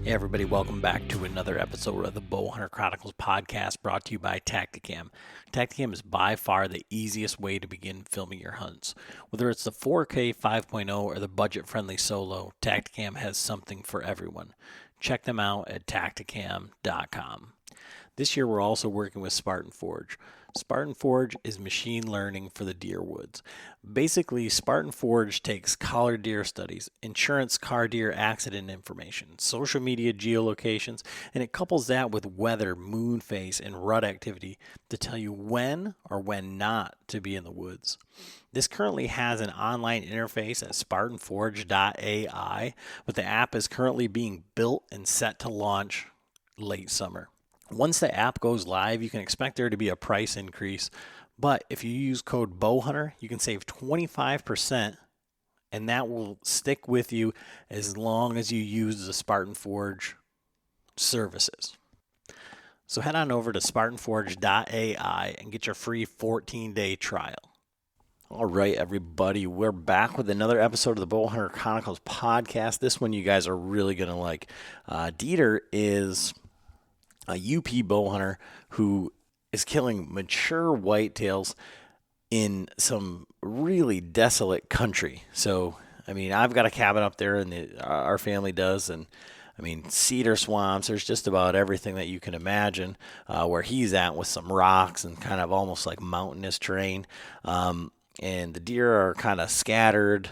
Hey everybody, welcome back to another episode of the Bowhunter Chronicles podcast brought to you by Tacticam. Tacticam is by far the easiest way to begin filming your hunts. Whether it's the 4K 5.0 or the budget-friendly solo, Tacticam has something for everyone. Check them out at tacticam.com. This year we're also working with Spartan Forge. Spartan Forge is machine learning for the deer woods. Basically, Spartan Forge takes collared deer studies, insurance car deer accident information, social media geolocations, and it couples that with weather, moon phase, and rut activity to tell you when or when not to be in the woods. This currently has an online interface at spartanforge.ai, but the app is currently being built and set to launch late summer. Once the app goes live, you can expect there to be a price increase, but if you use code BOWHUNTER, you can save 25%, and that will stick with you as long as you use the Spartan Forge services. So head on over to spartanforge.ai and get your free 14-day trial. All right, everybody, we're back with another episode of the Bowhunter Chronicles podcast. This one you guys are really going to like. Dieter is a UP bow hunter who is killing mature whitetails in some really desolate country. So, I mean, I've got a cabin up there, and our family does, and I mean, cedar swamps. There's just about everything that you can imagine where he's at, with some rocks and kind of almost like mountainous terrain. And the deer are kind of scattered.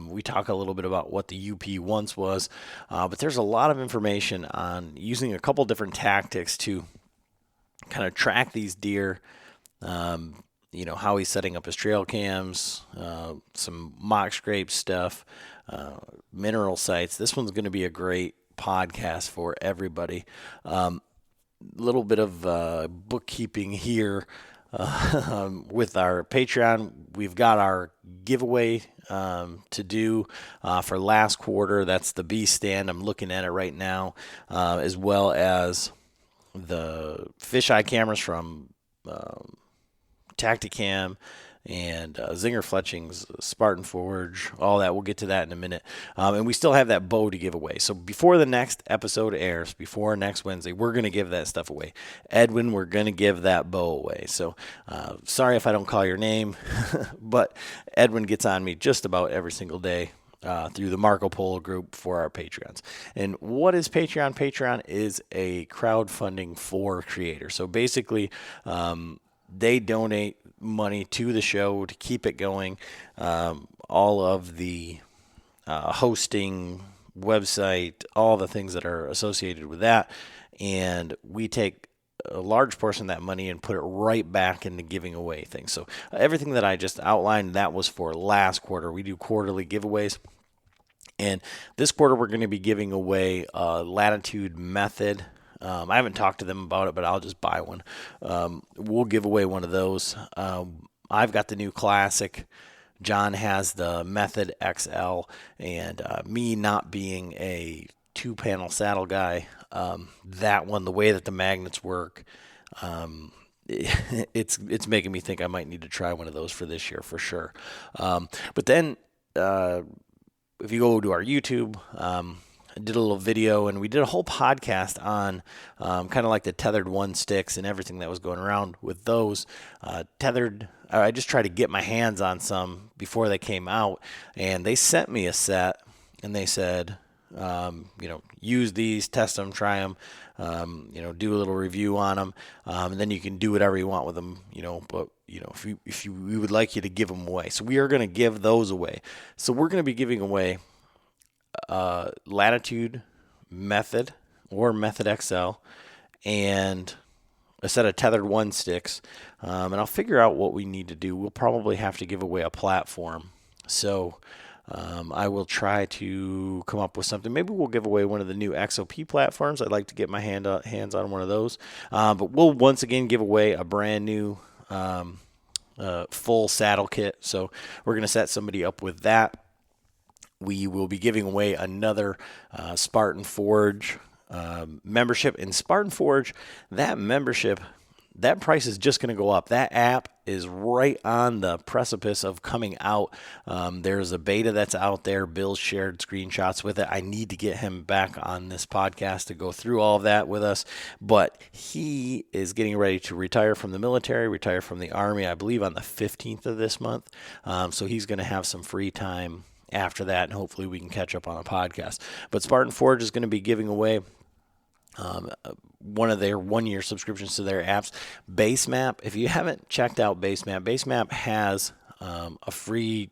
We talk a little bit about what the UP once was, but there's a lot of information on using a couple different tactics to kind of track these deer. How he's setting up his trail cams, some mock scrape stuff, mineral sites. This one's going to be a great podcast for everybody. Little bit of bookkeeping here. With our Patreon, we've got our giveaway to do for last quarter. That's the B stand. I'm looking at it right now, as well as the fisheye cameras from Tacticam and Zinger Fletching's Spartan Forge, all that. We'll get to that in a minute. And we still have that bow to give away. So before the next episode airs, before next Wednesday, we're going to give that stuff away. Edwin, we're going to give that bow away. So sorry if I don't call your name, but Edwin gets on me just about every single day through the Marco Polo group for our Patreons. And what is Patreon? Patreon is a crowdfunding for creators. So basically, they donate money to the show to keep it going. All of the hosting, website, all the things that are associated with that. And we take a large portion of that money and put it right back into giving away things. So everything that I just outlined, that was for last quarter. We do quarterly giveaways. And this quarter, we're going to be giving away a Latitude Method. I haven't talked to them about it, but I'll just buy one. We'll give away one of those. I've got the new Classic. John has the Method XL. And me not being a two-panel saddle guy, that one, the way that the magnets work, it's making me think I might need to try one of those for this year for sure. But then if you go to our YouTube, I did a little video, and we did a whole podcast on kind of like the tethered one sticks and everything that was going around with those tethered. I just tried to get my hands on some before they came out, and they sent me a set, and they said, use these, test them, try them, do a little review on them, and then you can do whatever you want with them, but we would like you to give them away. So we are going to give those away. So we're going to be giving away Latitude Method or Method XL and a set of tethered one sticks, and I'll figure out what we need to do. We'll probably have to give away a platform, so I will try to come up with something. Maybe we'll give away one of the new XOP platforms. I'd like to get my hands on one of those, but we'll once again give away a brand new full saddle kit, so we're going to set somebody up with that. We will be giving away another Spartan Forge membership. In Spartan Forge, that membership, that price is just going to go up. That app is right on the precipice of coming out. There's a beta that's out there. Bill shared screenshots with it. I need to get him back on this podcast to go through all of that with us. But he is getting ready to retire from the military, retire from the Army, I believe on the 15th of this month. So he's going to have some free time after that, and hopefully we can catch up on a podcast. But Spartan Forge is going to be giving away one of their 1-year subscriptions to their apps. Basemap, if you haven't checked out Basemap has a free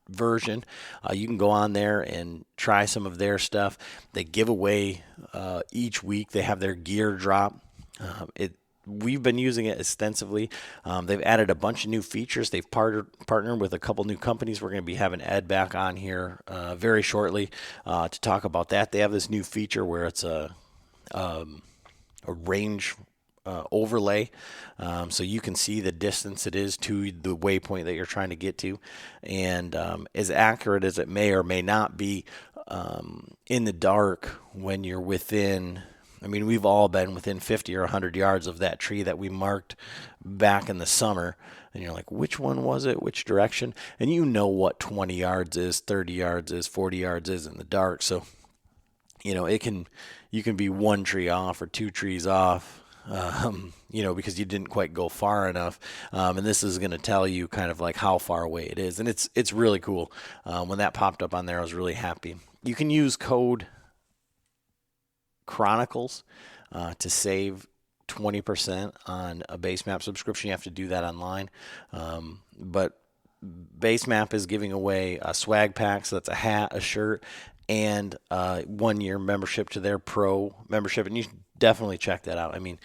version. You can go on there and try some of their stuff. They give away each week. They have their gear drop. We've been using it extensively. They've added a bunch of new features. They've partnered with a couple new companies. We're going to be having Ed back on here very shortly to talk about that. They have this new feature where it's a range overlay, so you can see the distance it is to the waypoint that you're trying to get to, and as accurate as it may or may not be in the dark when you're within. I mean, we've all been within 50 or 100 yards of that tree that we marked back in the summer, and you're like, which one was it, which direction? And you know what 20 yards is, 30 yards is, 40 yards is in the dark. So you can be one tree off or two trees off, because you didn't quite go far enough. And this is going to tell you kind of like how far away it is. And it's really cool. When that popped up on there, I was really happy. You can use code Chronicles to save 20% on a Basemap subscription. You have to do that online. But Basemap is giving away a swag pack, so that's a hat, a shirt, and 1-year membership to their pro membership, and you should definitely check that out. I mean,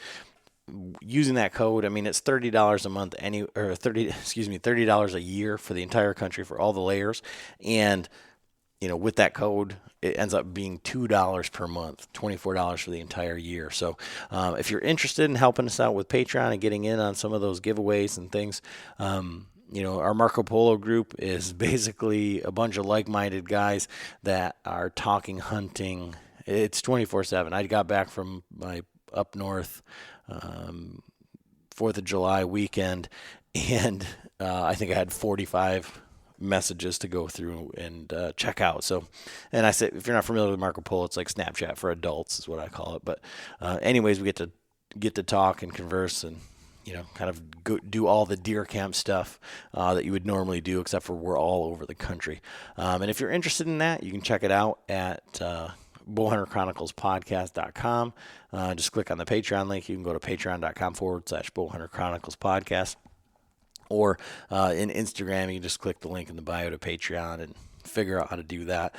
using that code, it's $30 a month, $30 a year for the entire country for all the layers, and with that code, it ends up being $2 per month, $24 for the entire year. So if you're interested in helping us out with Patreon and getting in on some of those giveaways and things, our Marco Polo group is basically a bunch of like-minded guys that are talking hunting. It's 24/7. I got back from my up north 4th of July weekend, and I think I had 45 messages to go through and check out. So, and I said, if you're not familiar with Marco Polo, it's like Snapchat for adults is what I call it. But anyways, we get to talk and converse and kind of go do all the deer camp stuff that you would normally do, except for we're all over the country. And if you're interested in that, you can check it out at bowhunterchroniclespodcast.com. Just click on the Patreon link. You can go to patreon.com/bowhunterchroniclespodcast. Or in Instagram, you can just click the link in the bio to Patreon and figure out how to do that.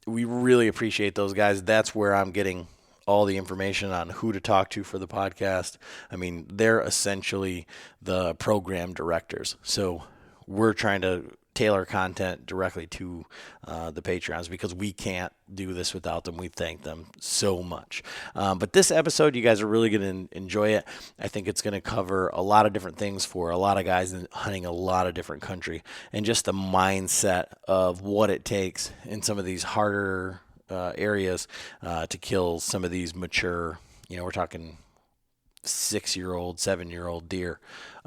We really appreciate those guys. That's where I'm getting all the information on who to talk to for the podcast. They're essentially the program directors. So we're trying to tailor content directly to the Patreons because we can't do this without them. We thank them so much. But this episode, you guys are really going to enjoy it. I think it's going to cover a lot of different things for a lot of guys hunting a lot of different country, and just the mindset of what it takes in some of these harder areas to kill some of these mature, we're talking 6-year-old, 7-year-old deer.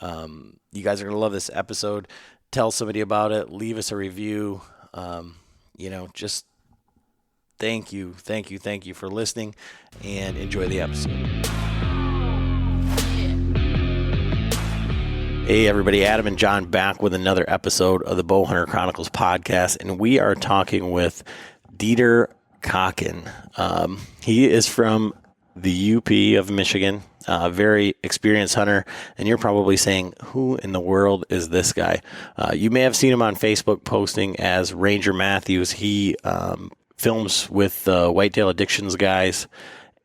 You guys are going to love this episode. Tell somebody about it. Leave us a review. Just thank you for listening, and enjoy the episode. Hey everybody, Adam and John back with another episode of the Bowhunter Chronicles podcast, and we are talking with Dieter Kochan. He is from the UP of Michigan, a very experienced hunter, and you're probably saying, who in the world is this guy? You may have seen him on Facebook posting as Ranger Matthews. He films with the Whitetail Addictions guys,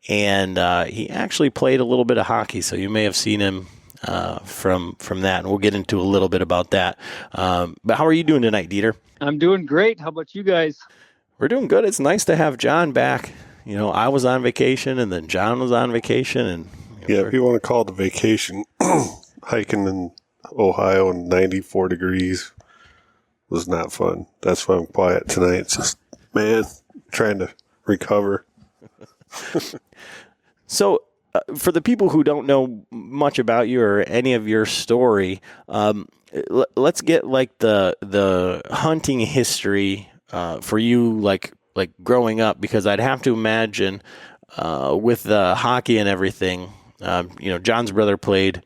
and he actually played a little bit of hockey, so you may have seen him from that, and we'll get into a little bit about that. But how are you doing tonight, Dieter? I'm doing great. How about you guys? We're doing good. It's nice to have John back. I was on vacation, and then John was on vacation, and if you want to call it a vacation, hiking in Ohio in 94 degrees was not fun. That's why I'm quiet tonight. It's just, trying to recover. So for the people who don't know much about you or any of your story, let's get like the hunting history for you, like growing up, because I'd have to imagine with the hockey and everything. John's brother played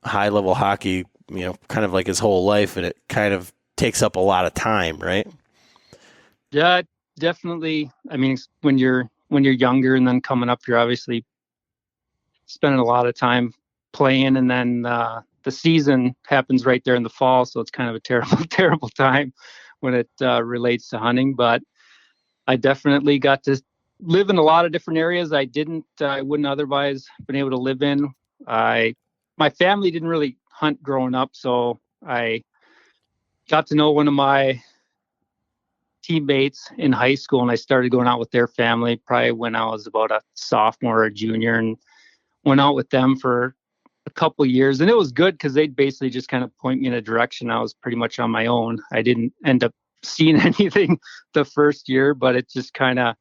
high level hockey, kind of like his whole life, and it kind of takes up a lot of time, right? Yeah, definitely. I mean, when you're younger and then coming up, you're obviously spending a lot of time playing, and then the season happens right there in the fall, so it's kind of a terrible, terrible time when it relates to hunting. But I definitely got to live in a lot of different areas I wouldn't otherwise been able to live in. My family didn't really hunt growing up, so I got to know one of my teammates in high school, and I started going out with their family probably when I was about a sophomore or a junior, and went out with them for a couple of years. And it was good because they'd basically just kind of point me in a direction. I was pretty much on my own. I didn't end up seeing anything the first year, but it just kind of,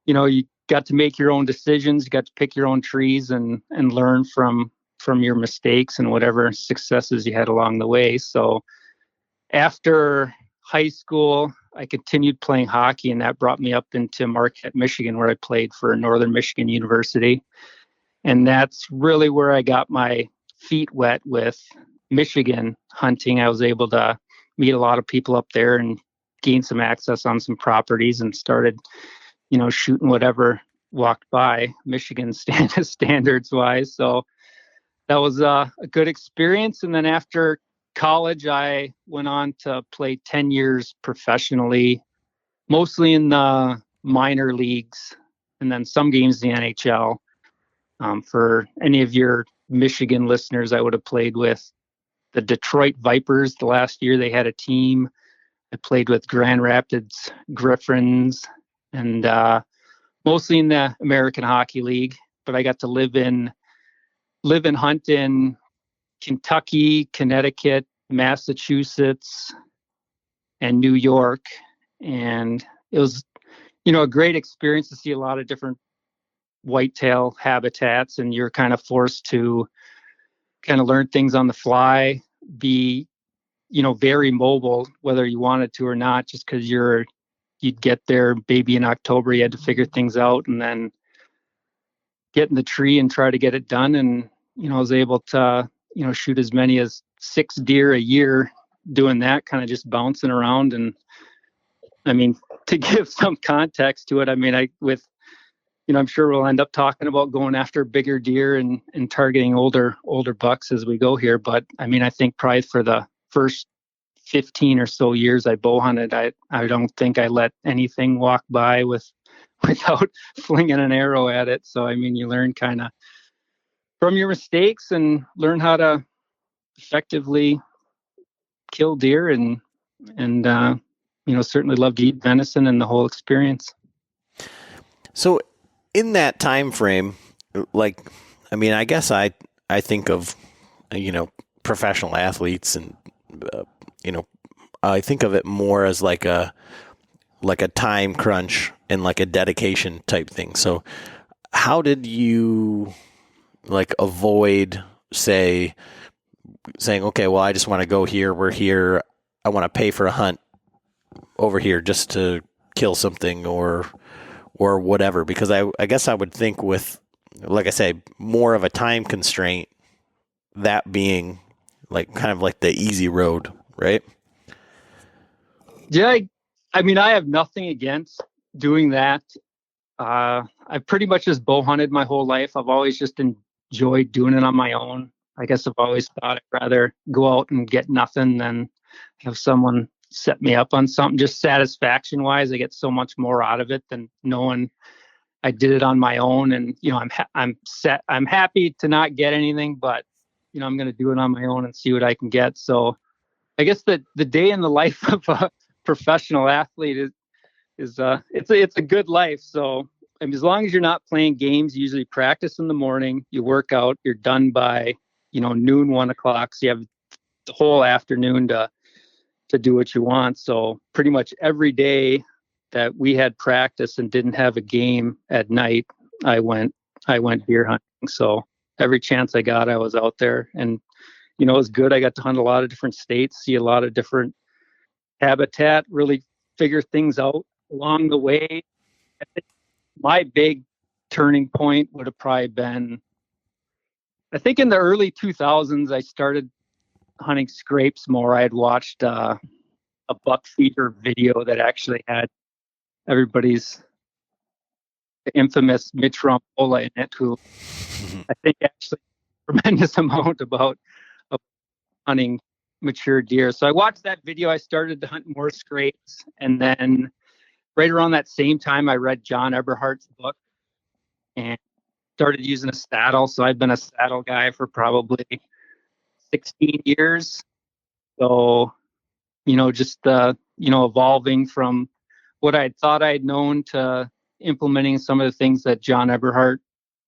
you got to make your own decisions. You got to pick your own trees and learn from your mistakes and whatever successes you had along the way. So after high school, I continued playing hockey, and that brought me up into Marquette, Michigan, where I played for Northern Michigan University. And that's really where I got my feet wet with Michigan hunting. I was able to meet a lot of people up there and gain some access on some properties, and started, shooting whatever walked by, Michigan standards wise. So that was a good experience. And then after college, I went on to play 10 years professionally, mostly in the minor leagues, and then some games in the NHL. For any of your Michigan listeners, I would have played with the Detroit Vipers the last year they had a team. I played with Grand Rapids Griffins, and mostly in the American Hockey League. But I got to live and hunt in Kentucky, Connecticut, Massachusetts, and New York. And it was, a great experience to see a lot of different whitetail habitats, and you're kind of forced to kind of learn things on the fly, be, very mobile, whether you wanted to or not, just because you'd get there maybe in October, you had to figure things out, and then get in the tree and try to get it done. And, I was able to, shoot as many as 6 deer a year doing that, kind of just bouncing around. And I mean, to give some context to it, I mean, I'm sure we'll end up talking about going after bigger deer and targeting older bucks as we go here. But I mean, I think probably for the first 15 or so years I bow hunted, I don't think I let anything walk by without flinging an arrow at it. So, I mean, you learn kind of from your mistakes and learn how to effectively kill deer, and certainly love to eat venison and the whole experience. So in that time frame, like, I mean, I guess I think of, professional athletes, and, I think of it more as like a time crunch and like a dedication type thing. So how did you like avoid saying, okay, well, I just want to go here. We're here. I want to pay for a hunt over here just to kill something or whatever, because I guess I would think with, like I say, more of a time constraint, that being like kind of like the easy road, right? Yeah, I mean, I have nothing against doing that. I've pretty much just bow hunted my whole life. I've always just enjoyed doing it on my own. I guess I've always thought I'd rather go out and get nothing than have someone set me up on something. Just satisfaction wise, I get so much more out of it than knowing I did it on my own. And I'm happy to not get anything, but I'm going to do it on my own and see what I can get. So I guess the day in the life of a professional athlete is it's a good life. So I mean, as long as you're not playing games, you usually practice in the morning, you work out, you're done by noon, 1 o'clock. So you have the whole afternoon to do what you want. So pretty much every day that we had practice and didn't have a game at night, I went I went deer hunting. So every chance I got, I was out there, and it was good. I got to hunt a lot of different states, see a lot of different habitat, really figure things out along the way. I think my big turning point would have probably been, I think in the early 2000s, I started hunting scrapes more. I had watched a buck feeder video that actually had everybody's infamous Mitch Rompola in it, who I think actually a tremendous amount about hunting mature deer. So I watched that video. I started to hunt more scrapes, and then right around that same time, I read John Eberhardt's book and started using a saddle. So I've been a saddle guy for probably 16 years. So, just, evolving from what I thought I'd known to implementing some of the things that John Eberhardt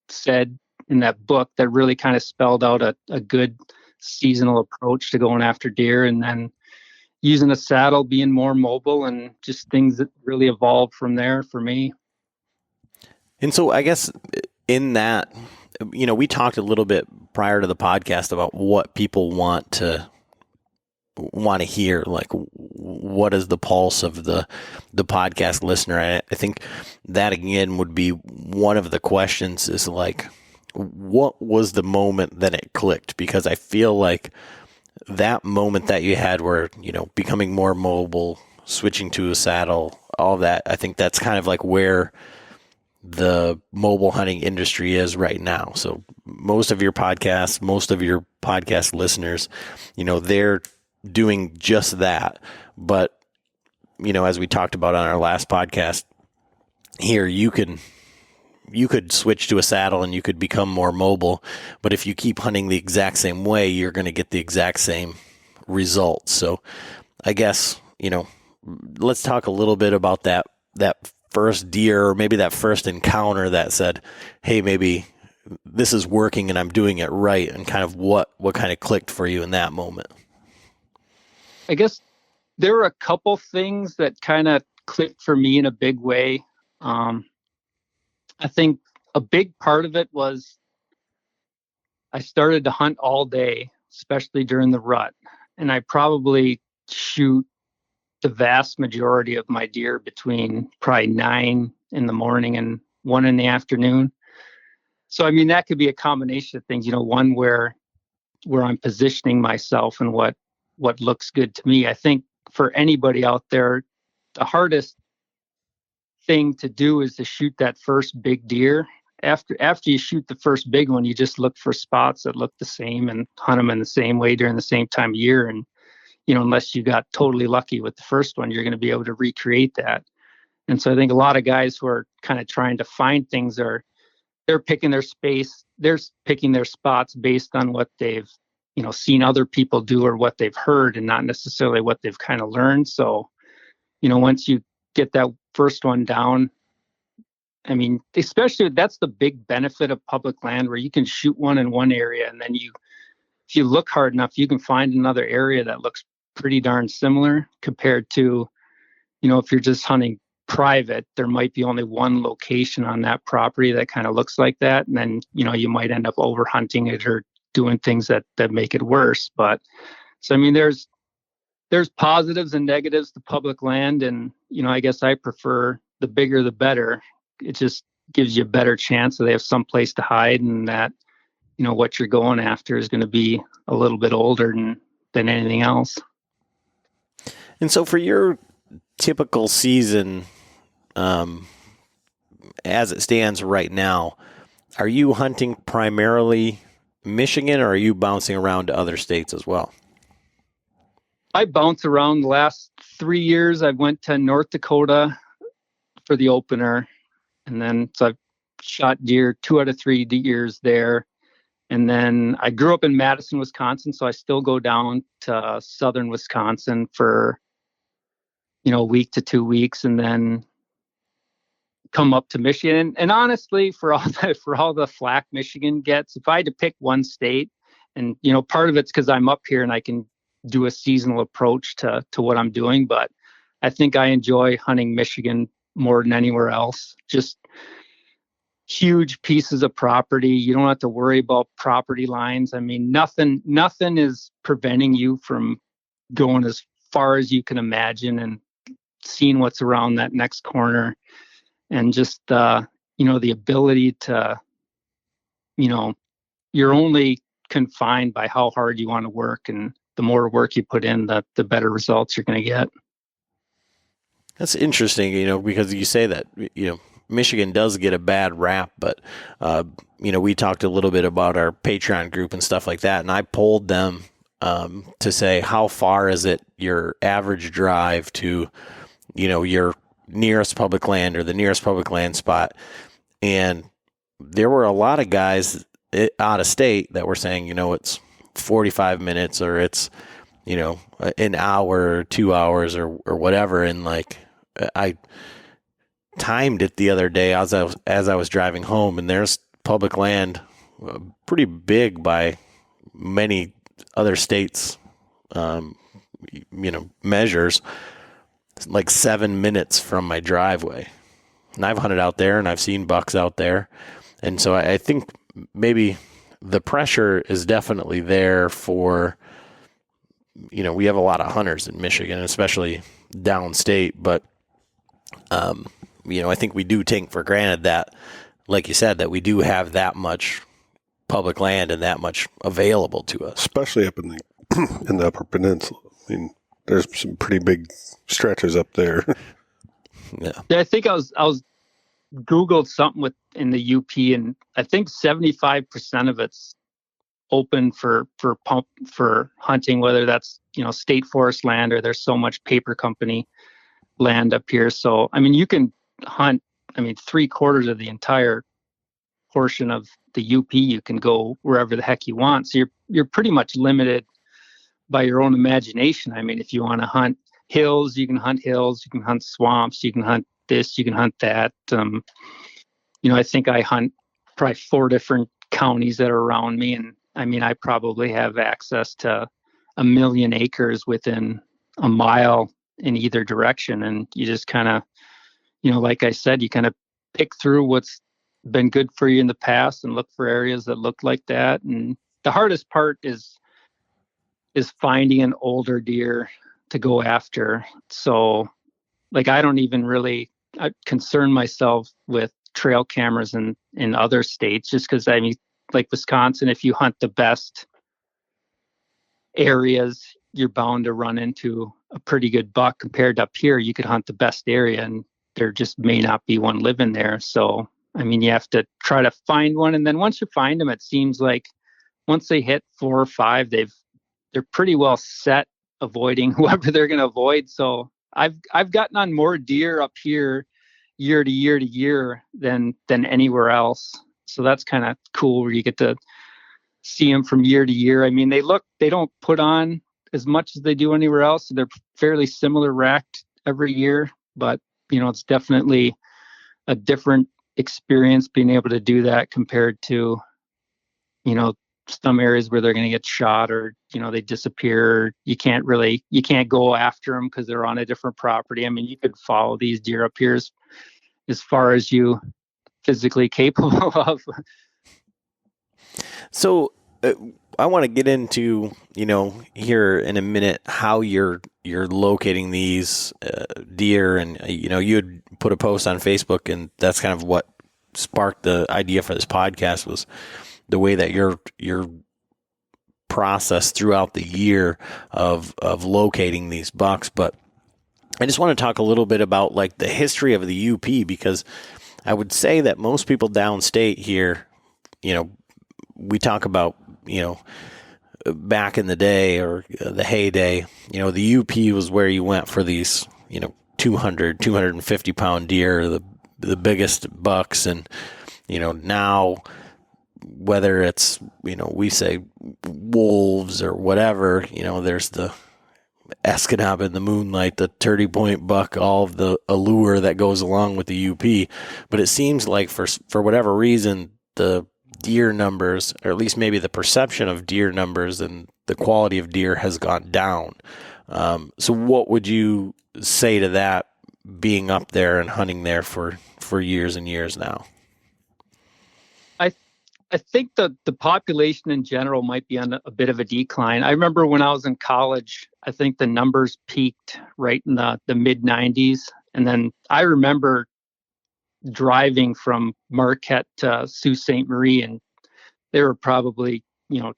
said in that book that really kind of spelled out a good seasonal approach to going after deer, and then using a saddle, being more mobile, and just things that really evolved from there for me. And so I guess in that, we talked a little bit prior to the podcast about what people want to hear, like what is the pulse of the podcast listener. I think that again would be one of the questions, is like, what was the moment that it clicked? Because I feel like that moment that you had where, becoming more mobile, switching to a saddle, all that, I think that's kind of like where the mobile hunting industry is right now. So most of your podcast listeners, they're doing just that. But, as we talked about on our last podcast here, you could switch to a saddle and you could become more mobile. But if you keep hunting the exact same way, you're going to get the exact same results. So I guess, let's talk a little bit about that first deer, or maybe that first encounter that said, hey, maybe this is working and I'm doing it right, and kind of what kind of clicked for you in that moment. I guess there were a couple things that kind of clicked for me in a big way. I think a big part of it was I started to hunt all day, especially during the rut. And I probably shoot the vast majority of my deer between probably 9 in the morning and 1 in the afternoon. So, I mean, that could be a combination of things, one where I'm positioning myself and what looks good to me. I think for anybody out there, the hardest thing to do is to shoot that first big deer. After you shoot the first big one, you just look for spots that look the same and hunt them in the same way during the same time of year. And, unless you got totally lucky with the first one, you're going to be able to recreate that. And so I think a lot of guys who are kind of trying to find things they're picking their space, they're picking their spots based on what they've, seen other people do or what they've heard, and not necessarily what they've kind of learned. So, once you get that first one down, I mean, especially that's the big benefit of public land, where you can shoot one in one area, and then if you look hard enough, you can find another area that looks pretty darn similar, compared to, if you're just hunting private, there might be only one location on that property that kind of looks like that. And then, you might end up over hunting it or doing things that make it worse. But so, I mean, there's positives and negatives to public land. And, I guess I prefer the bigger, the better. It just gives you a better chance that they have some place to hide, and that, what you're going after is going to be a little bit older than anything else. And so for your typical season, as it stands right now, are you hunting primarily Michigan, or are you bouncing around to other states as well? I bounce around. The last 3 years, I went to North Dakota for the opener. And then, so I've shot deer 2 out of 3 years there. And then I grew up in Madison, Wisconsin, so I still go down to southern Wisconsin for, a week to 2 weeks, and then come up to Michigan. And honestly, for all the flack Michigan gets, if I had to pick one state, and part of it's because I'm up here and I can do a seasonal approach to what I'm doing, but I think I enjoy hunting Michigan more than anywhere else. Just huge pieces of property. You don't have to worry about property lines. I mean, nothing is preventing you from going as far as you can imagine and seeing what's around that next corner. And just, the ability to, you're only confined by how hard you want to work. And the more work you put in, the better results you're going to get. That's interesting, because you say that, Michigan does get a bad rap, but, we talked a little bit about our Patreon group and stuff like that. And I polled them to say, how far is it your average drive to, your nearest public land or the nearest public land spot? And there were a lot of guys out of state that were saying, it's 45 minutes or it's, an hour or 2 hours or whatever. And like, I timed it the other day as I was driving home, and there's public land pretty big by many other states, measures, like 7 minutes from my driveway. And I've hunted out there and I've seen bucks out there. And so I think maybe the pressure is definitely there for, we have a lot of hunters in Michigan, especially downstate, but I think we do take for granted that, like you said, that we do have that much public land and that much available to us, especially up in the Upper Peninsula. I mean, there's some pretty big stretches up there. Yeah, I think I was Googled something in the UP, and I think 75% of it's open for hunting, whether that's state forest land or there's so much paper company land up here. So I mean, you can hunt. I mean, 3/4 of the entire portion of the UP, you can go wherever the heck you want. So you're pretty much limited by your own imagination. I mean, if you want to hunt hills, you can hunt hills. You can hunt swamps. You can hunt this. You can hunt that. I think I hunt probably 4 different counties that are around me, and I mean, I probably have access to 1 million acres within a mile in either direction. And you just kind of, like I said, you kind of pick through what's been good for you in the past and look for areas that look like that. And the hardest part is finding an older deer to go after. So like, I don't even really concern myself with trail cameras in other states, just because, I mean, like Wisconsin, if you hunt the best areas, you're bound to run into a pretty good buck. Compared to up here, you could hunt the best area and there just may not be one living there. So, I mean, you have to try to find one. And then once you find them, it seems like once they hit 4 or 5, they're pretty well set avoiding whoever they're going to avoid. So I've gotten on more deer up here year to year to year than anywhere else. So that's kind of cool, where you get to see them from year to year. I mean, they don't put on as much as they do anywhere else. So they're fairly similar racked every year, but it's definitely a different experience being able to do that compared to, some areas where they're going to get shot or, they disappear. You can't go after them because they're on a different property. I mean, you could follow these deer up here as far as you physically capable of. So I want to get into, here in a minute, how you're locating these deer. And, you had put a post on Facebook, and that's kind of what sparked the idea for this podcast, was the way that your process throughout the year of locating these bucks. But I just want to talk a little bit about like the history of the UP, because I would say that most people downstate here, we talk about, back in the day, or the heyday, the UP was where you went for these, 250 pound deer, the biggest bucks. And, now, whether it's, we say wolves or whatever, there's the Escanaba in the moonlight, the 30 point buck, all of the allure that goes along with the UP. But it seems like for whatever reason, the deer numbers, or at least maybe the perception of deer numbers and the quality of deer, has gone down. So what would you say to that, being up there and hunting there for years and years now? I think the population in general might be on a bit of a decline. I remember when I was in college, I think the numbers peaked right in the mid 90s. And then I remember driving from Marquette to Sault Ste. Marie, and there were probably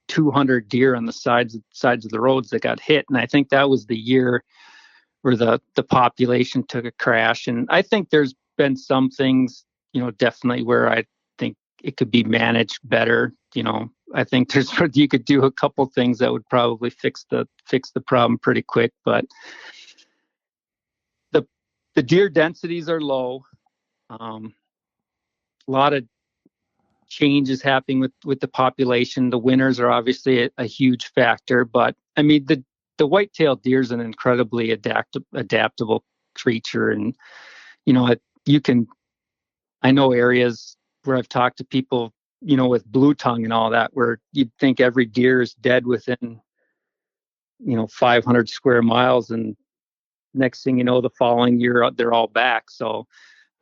200 deer on the sides of the roads that got hit. And I think that was the year where the population took a crash. And I think there's been some things, definitely where I think it could be managed better. I think you could do a couple things that would probably fix the problem pretty quick. But the deer densities are low. A lot of change is happening with the population. The winters are obviously a huge factor, but I mean the whitetail deer is an incredibly adaptable creature, and you can. I know areas where I've talked to people, with blue tongue and all that, where you'd think every deer is dead within 500 square miles, and next thing you know, the following year they're all back. So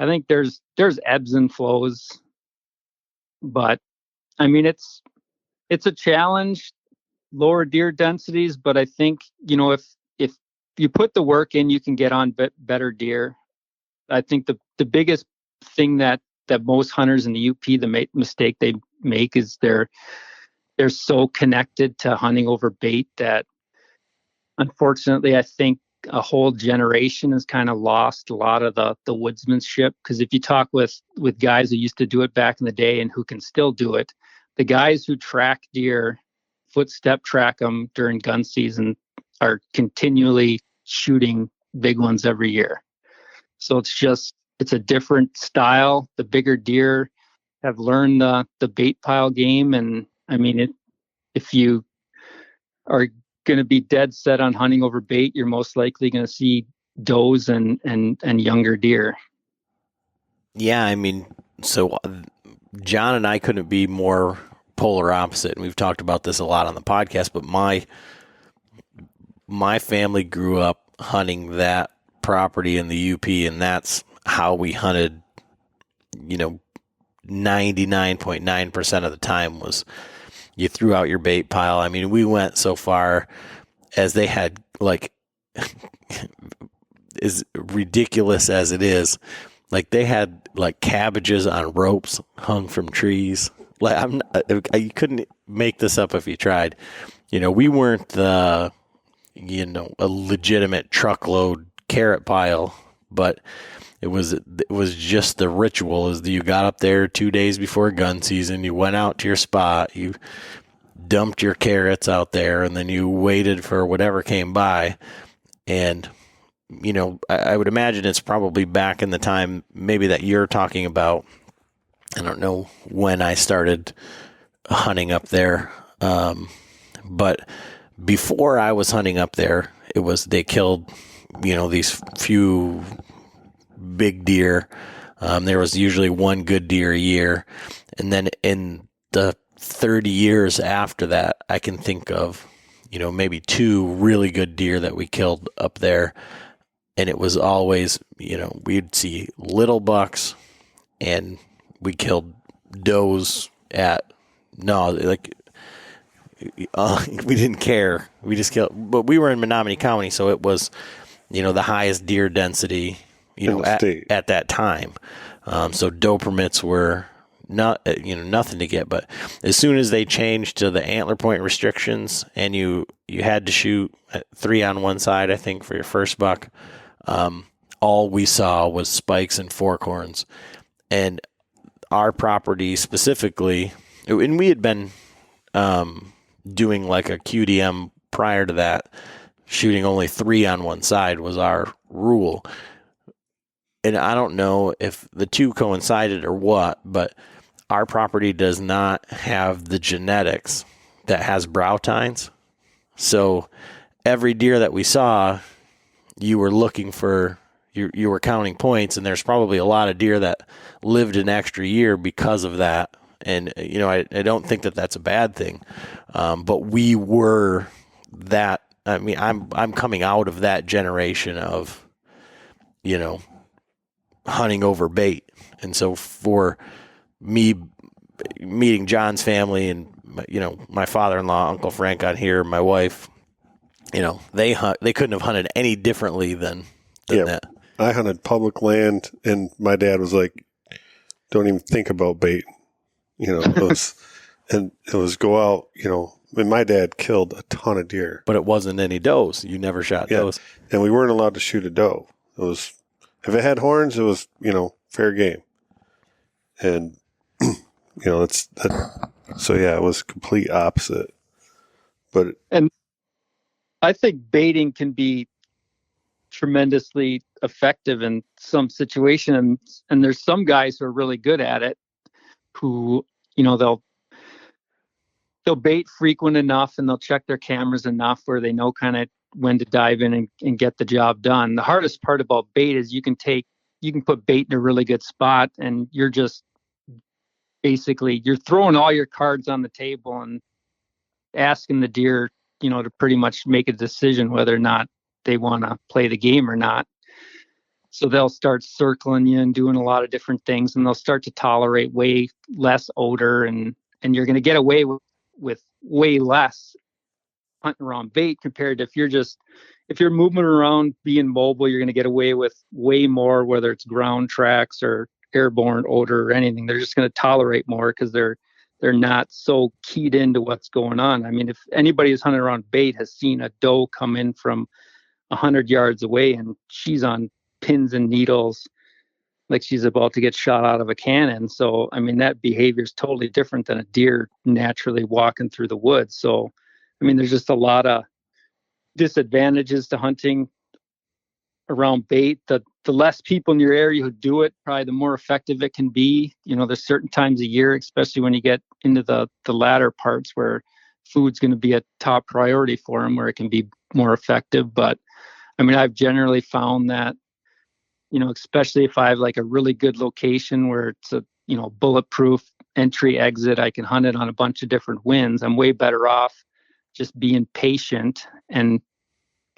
I think there's ebbs and flows, but I mean it's a challenge, lower deer densities, but I think if you put the work in, you can get on better deer. I think the biggest thing that most hunters in the UP, the mistake they make is they're so connected to hunting over bait that, unfortunately, I think a whole generation has kind of lost a lot of the woodsmanship. Because if you talk with guys who used to do it back in the day and who can still do it, the guys who track deer, footstep track them during gun season, are continually shooting big ones every year. So it's a different style. The bigger deer have learned the bait pile game, and I mean, if you are going to be dead set on hunting over bait, you're most likely going to see does and younger deer. Yeah, I mean, so John and I couldn't be more polar opposite, and we've talked about this a lot on the podcast, but my family grew up hunting that property in the UP, and that's how we hunted, 99.9% of the time was you threw out your bait pile. I mean, we went so far as they had, like, as ridiculous as it is, like they had like cabbages on ropes hung from trees. Like you couldn't make this up if you tried. We weren't a legitimate truckload carrot pile, but it was just the ritual. Is that you got up there 2 days before gun season, you went out to your spot, you dumped your carrots out there, and then you waited for whatever came by. And I would imagine it's probably back in the time maybe that you're talking about. I don't know when I started hunting up there, but before I was hunting up there, they killed these few big deer. There was usually one good deer a year, and then in the 30 years after that, I can think of maybe two really good deer that we killed up there. And it was always, we'd see little bucks, and we killed does we didn't care. We just killed, but we were in Menominee County, so it was, the highest deer density, at that time. So doe permits were not, nothing to get. But as soon as they changed to the antler point restrictions, and you had to shoot 3 on one side, I think, for your first buck, all we saw was spikes and forkhorns. And our property specifically, and we had been doing like a QDM prior to that, shooting only 3 on one side was our rule. And I don't know if the two coincided or what, but our property does not have the genetics that has brow tines. So every deer that we saw, you were looking for, you were counting points, and there's probably a lot of deer that lived an extra year because of that. And, I don't think that that's a bad thing. But we were that, I mean, I'm coming out of that generation of, hunting over bait. And so for me meeting John's family and, my father-in-law, Uncle Frank on here, my wife, they couldn't have hunted any differently than that. I hunted public land, and my dad was like, don't even think about bait. It was go out, and my dad killed a ton of deer. But it wasn't any does. You never shot does. And we weren't allowed to shoot a doe. It was, if it had horns, it was, fair game. And, so yeah, it was complete opposite. And I think baiting can be tremendously effective in some situation, and there's some guys who are really good at it, who they'll bait frequent enough and they'll check their cameras enough where they know kind of when to dive in and get the job done. The hardest part about bait is you can put bait in a really good spot, and you're just basically you're throwing all your cards on the table and asking the deer to pretty much make a decision whether or not they want to play the game or not. So they'll start circling you and doing a lot of different things, and they'll start to tolerate way less odor, and you're going to get away with way less hunting around bait compared to if you're moving around being mobile, you're going to get away with way more, whether it's ground tracks or airborne odor or anything. They're just going to tolerate more because they're not so keyed into what's going on. I mean, if anybody who's hunting around bait has seen a doe come in from 100 yards away and she's on pins and needles like she's about to get shot out of a cannon. So, I mean, that behavior is totally different than a deer naturally walking through the woods. So, I mean, there's just a lot of disadvantages to hunting around bait. The less people in your area who do it, probably the more effective it can be. There's certain times a year, especially when you get into the latter parts where food's going to be a top priority for them, where it can be more effective. But I mean, I've generally found that, especially if I have like a really good location where it's a, bulletproof entry exit, I can hunt it on a bunch of different winds. I'm way better off just being patient and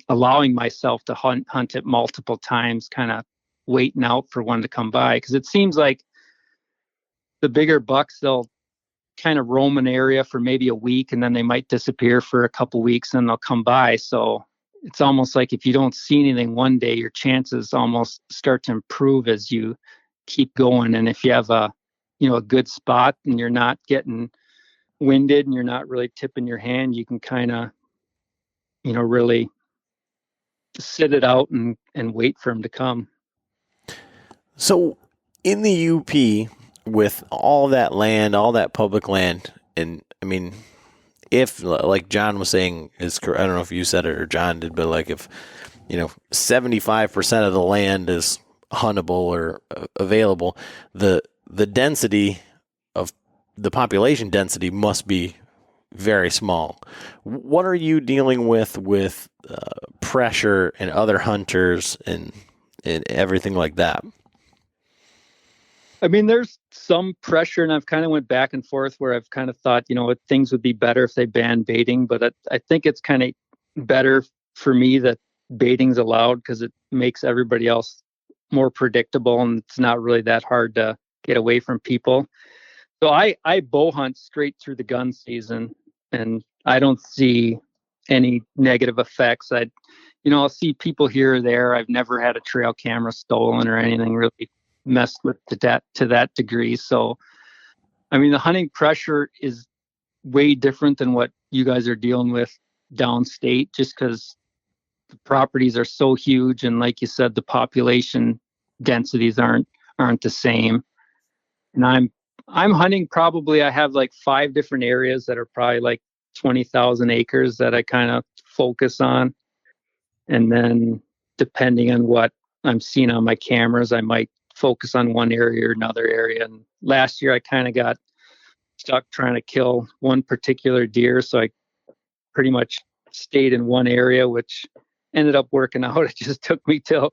allowing myself to hunt it multiple times, kind of waiting out for one to come by. Because it seems like the bigger bucks, they'll kind of roam an area for maybe a week, and then they might disappear for a couple weeks, and they'll come by. So it's almost like if you don't see anything one day, your chances almost start to improve as you keep going. And if you have a good spot and you're not getting winded and you're not really tipping your hand, you can kind of, really sit it out and wait for him to come. So in the UP, with all that land, all that public land, and I mean, if, like John was saying, I don't know if you said it or John did, but like if 75% of the land is huntable or available, the density of the population density must be very small. What are you dealing with pressure and other hunters and everything like that? I mean, there's some pressure, and I've kind of went back and forth where I've kind of thought, things would be better if they banned baiting, but I think it's kind of better for me that baiting's allowed because it makes everybody else more predictable, and it's not really that hard to get away from people. So I bow hunt straight through the gun season, and I don't see any negative effects. I'll see people here or there. I've never had a trail camera stolen or anything really messed with to that degree. So, I mean, the hunting pressure is way different than what you guys are dealing with downstate, just because the properties are so huge, and like you said, the population densities aren't the same. And I'm hunting probably, I have like 5 different areas that are probably like 20,000 acres that I kind of focus on. And then depending on what I'm seeing on my cameras, I might focus on one area or another area. And last year I kind of got stuck trying to kill one particular deer. So I pretty much stayed in one area, which ended up working out. It just took me till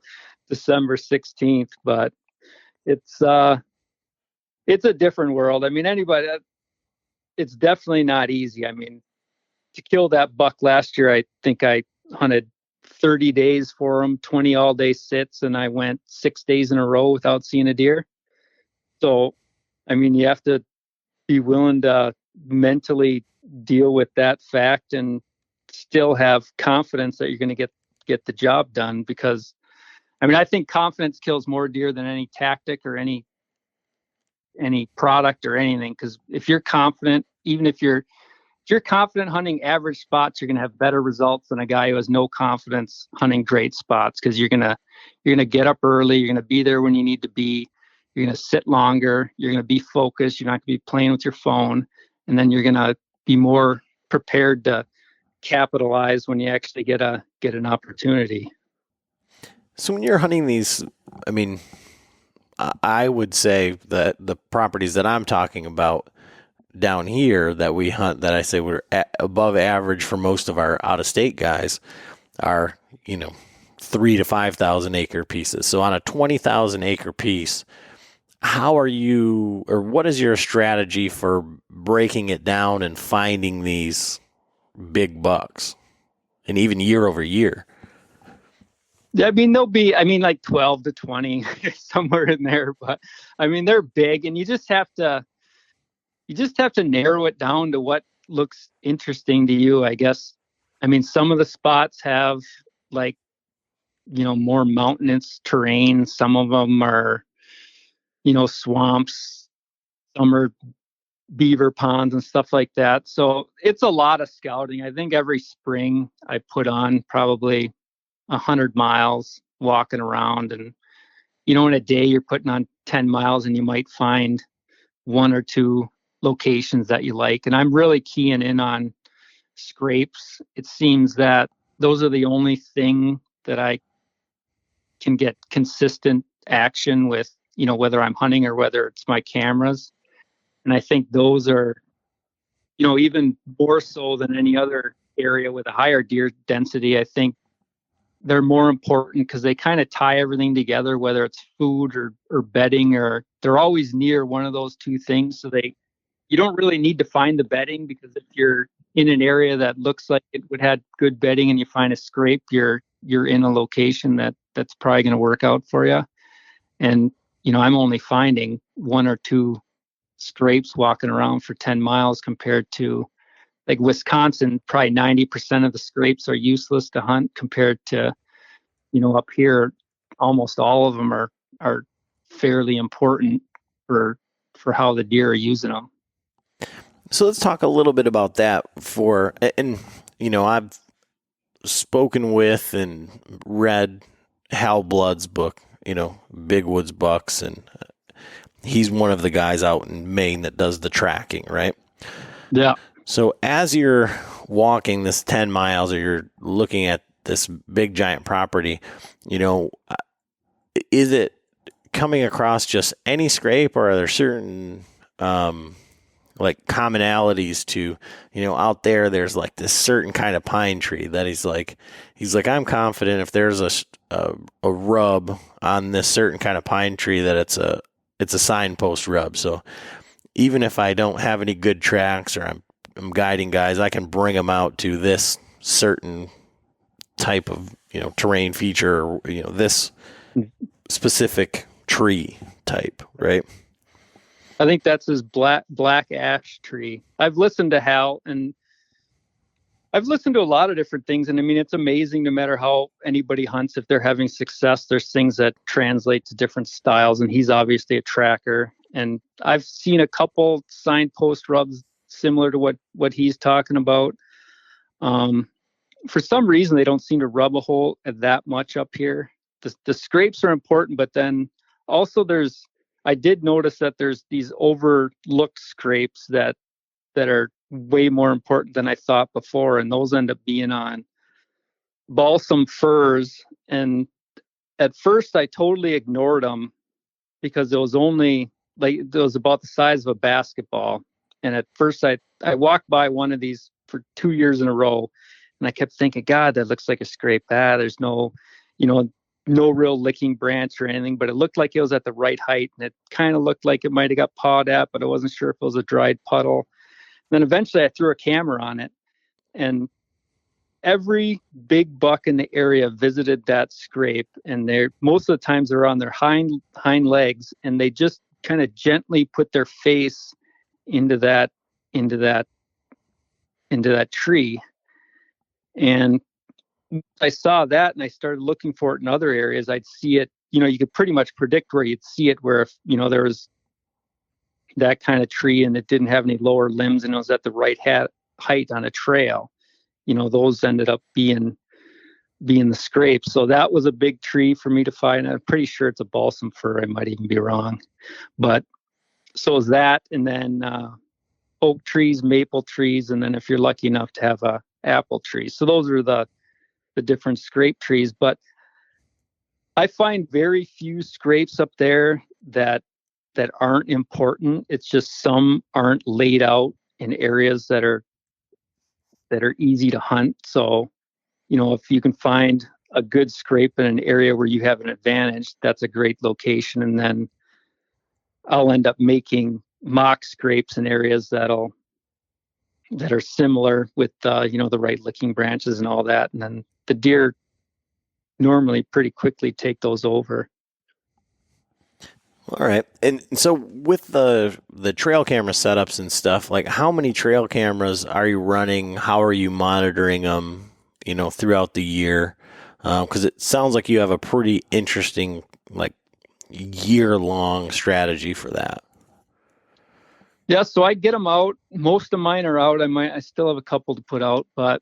December 16th, but it's a different world. I mean, it's definitely not easy. I mean, to kill that buck last year, I think I hunted 30 days for him, 20 all day sits, and I went 6 days in a row without seeing a deer. So, I mean, you have to be willing to mentally deal with that fact and still have confidence that you're going to get the job done. Because I think confidence kills more deer than any tactic or any product or anything. Because if you're confident, even if you're confident hunting average spots, you're going to have better results than a guy who has no confidence hunting great spots. Because you're gonna get up early, you're gonna be there when you need to be, you're gonna sit longer, you're gonna be focused, you're not gonna be playing with your phone, and then you're gonna be more prepared to capitalize when you actually get an opportunity. So when you're hunting these, I would say that the properties that I'm talking about down here that we hunt, that I say we're above average for most of our out-of-state guys, are 3,000 to 5,000 acre pieces. So on a 20,000 acre piece, how are you, or what is your strategy for breaking it down and finding these big bucks, and even year over year? They'll be, like 12 to 20, somewhere in there. But they're big, and you just have to narrow it down to what looks interesting to you, I guess. Some of the spots have more mountainous terrain. Some of them are, swamps. Some are beaver ponds and stuff like that. So it's a lot of scouting. I think every spring I put on probably 100 miles walking around, and in a day you're putting on 10 miles and you might find one or two locations that you like. And I'm really keying in on scrapes. It seems that those are the only thing that I can get consistent action with, whether I'm hunting or whether it's my cameras. And I think those are, even more so than any other area with a higher deer density. I think they're more important because they kind of tie everything together, whether it's food or bedding, or they're always near one of those two things. So you don't really need to find the bedding, because if you're in an area that looks like it would have good bedding and you find a scrape, you're in a location that's probably going to work out for you. And I'm only finding one or two scrapes walking around for 10 miles, compared to like Wisconsin. Probably 90% of the scrapes are useless to hunt, compared to up here almost all of them are fairly important for how the deer are using them. So let's talk a little bit about that. I've spoken with and read Hal Blood's book, Big Woods Bucks, and he's one of the guys out in Maine that does the tracking, right? Yeah. So as you're walking this 10 miles, or you're looking at this big giant property, is it coming across just any scrape, or are there certain commonalities to, out there's like this certain kind of pine tree that he's like, I'm confident if there's a rub on this certain kind of pine tree that it's a signpost rub. So even if I don't have any good tracks, or I'm guiding guys, I can bring them out to this certain type of, terrain feature, or, this specific tree type, right? I think that's his black ash tree. I've listened to Hal, and I've listened to a lot of different things. And it's amazing, no matter how anybody hunts, if they're having success, there's things that translate to different styles. And he's obviously a tracker. And I've seen a couple signpost rubs similar to what he's talking about. For some reason, they don't seem to rub a hole that much up here. The scrapes are important, but then also I did notice that there's these overlooked scrapes that are way more important than I thought before. And those end up being on balsam firs. And at first I totally ignored them, because it was only it was about the size of a basketball. And at first I walked by one of these for 2 years in a row, and I kept thinking, God, that looks like a scrape. There's no real licking branch or anything, but it looked like it was at the right height, and it kind of looked like it might have got pawed at, but I wasn't sure if it was a dried puddle. Then eventually I threw a camera on it, and every big buck in the area visited that scrape, and most of the times they're on their hind legs, and they just kind of gently put their face into that into that into that tree. And I saw that and I started looking for it in other areas. I'd see it, you could pretty much predict where you'd see it, where if, there was that kind of tree and it didn't have any lower limbs and it was at the right height on a trail, those ended up being the scrapes. So that was a big tree for me to find. I'm pretty sure it's a balsam fir. I might even be wrong. But so is that. And then oak trees, maple trees, and then if you're lucky enough to have a apple tree. So those are the different scrape trees. But I find very few scrapes up there that aren't important. It's just some aren't laid out in areas that are easy to hunt. So, if you can find a good scrape in an area where you have an advantage, that's a great location. And then I'll end up making mock scrapes in areas that are similar with the right licking branches and all that. And then the deer normally pretty quickly take those over. All right. And so with the trail camera setups and stuff, like how many trail cameras are you running? How are you monitoring them, throughout the year? Because it sounds like you have a pretty interesting, like, year-long strategy for that. Yeah, so I get them out. Most of mine are out. I still have a couple to put out, but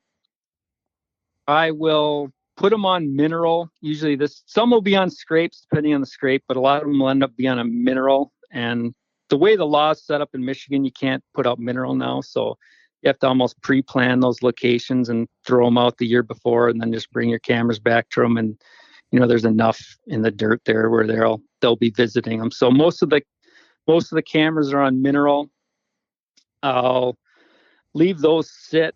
I will put them on mineral. Usually some will be on scrapes, depending on the scrape, but a lot of them will end up being on a mineral. And the way the law is set up in Michigan, you can't put out mineral now. So you have to almost pre-plan those locations and throw them out the year before, and then just bring your cameras back to them. And, there's enough in the dirt there where they'll be visiting them. So most of the cameras are on mineral. I'll leave those sit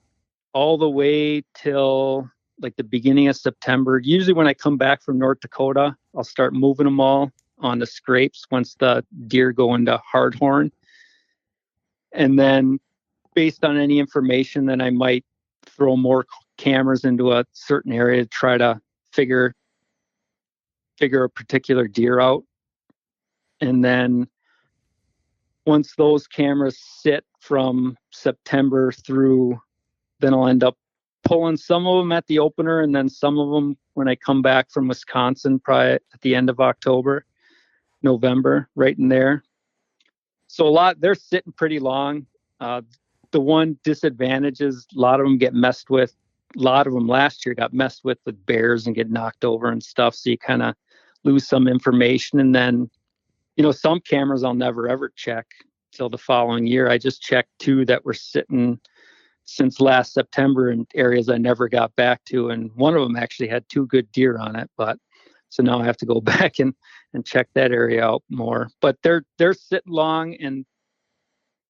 all the way till like the beginning of September. Usually when I come back from North Dakota, I'll start moving them all on the scrapes once the deer go into hardhorn. And then based on any information, then I might throw more cameras into a certain area to try to figure a particular deer out. And then once those cameras sit from September through, then I'll end up pulling some of them at the opener, and then some of them when I come back from Wisconsin, probably at the end of October, November, right in there. So they're sitting pretty long. The one disadvantage is a lot of them get messed with. A lot of them last year got messed with bears and get knocked over and stuff. So you kind of lose some information. And then, some cameras I'll never ever check till the following year. I just checked 2 that were sitting since last September in areas I never got back to. And one of them actually had 2 good deer on it. But so now I have to go back and check that area out more. But they're sitting long, and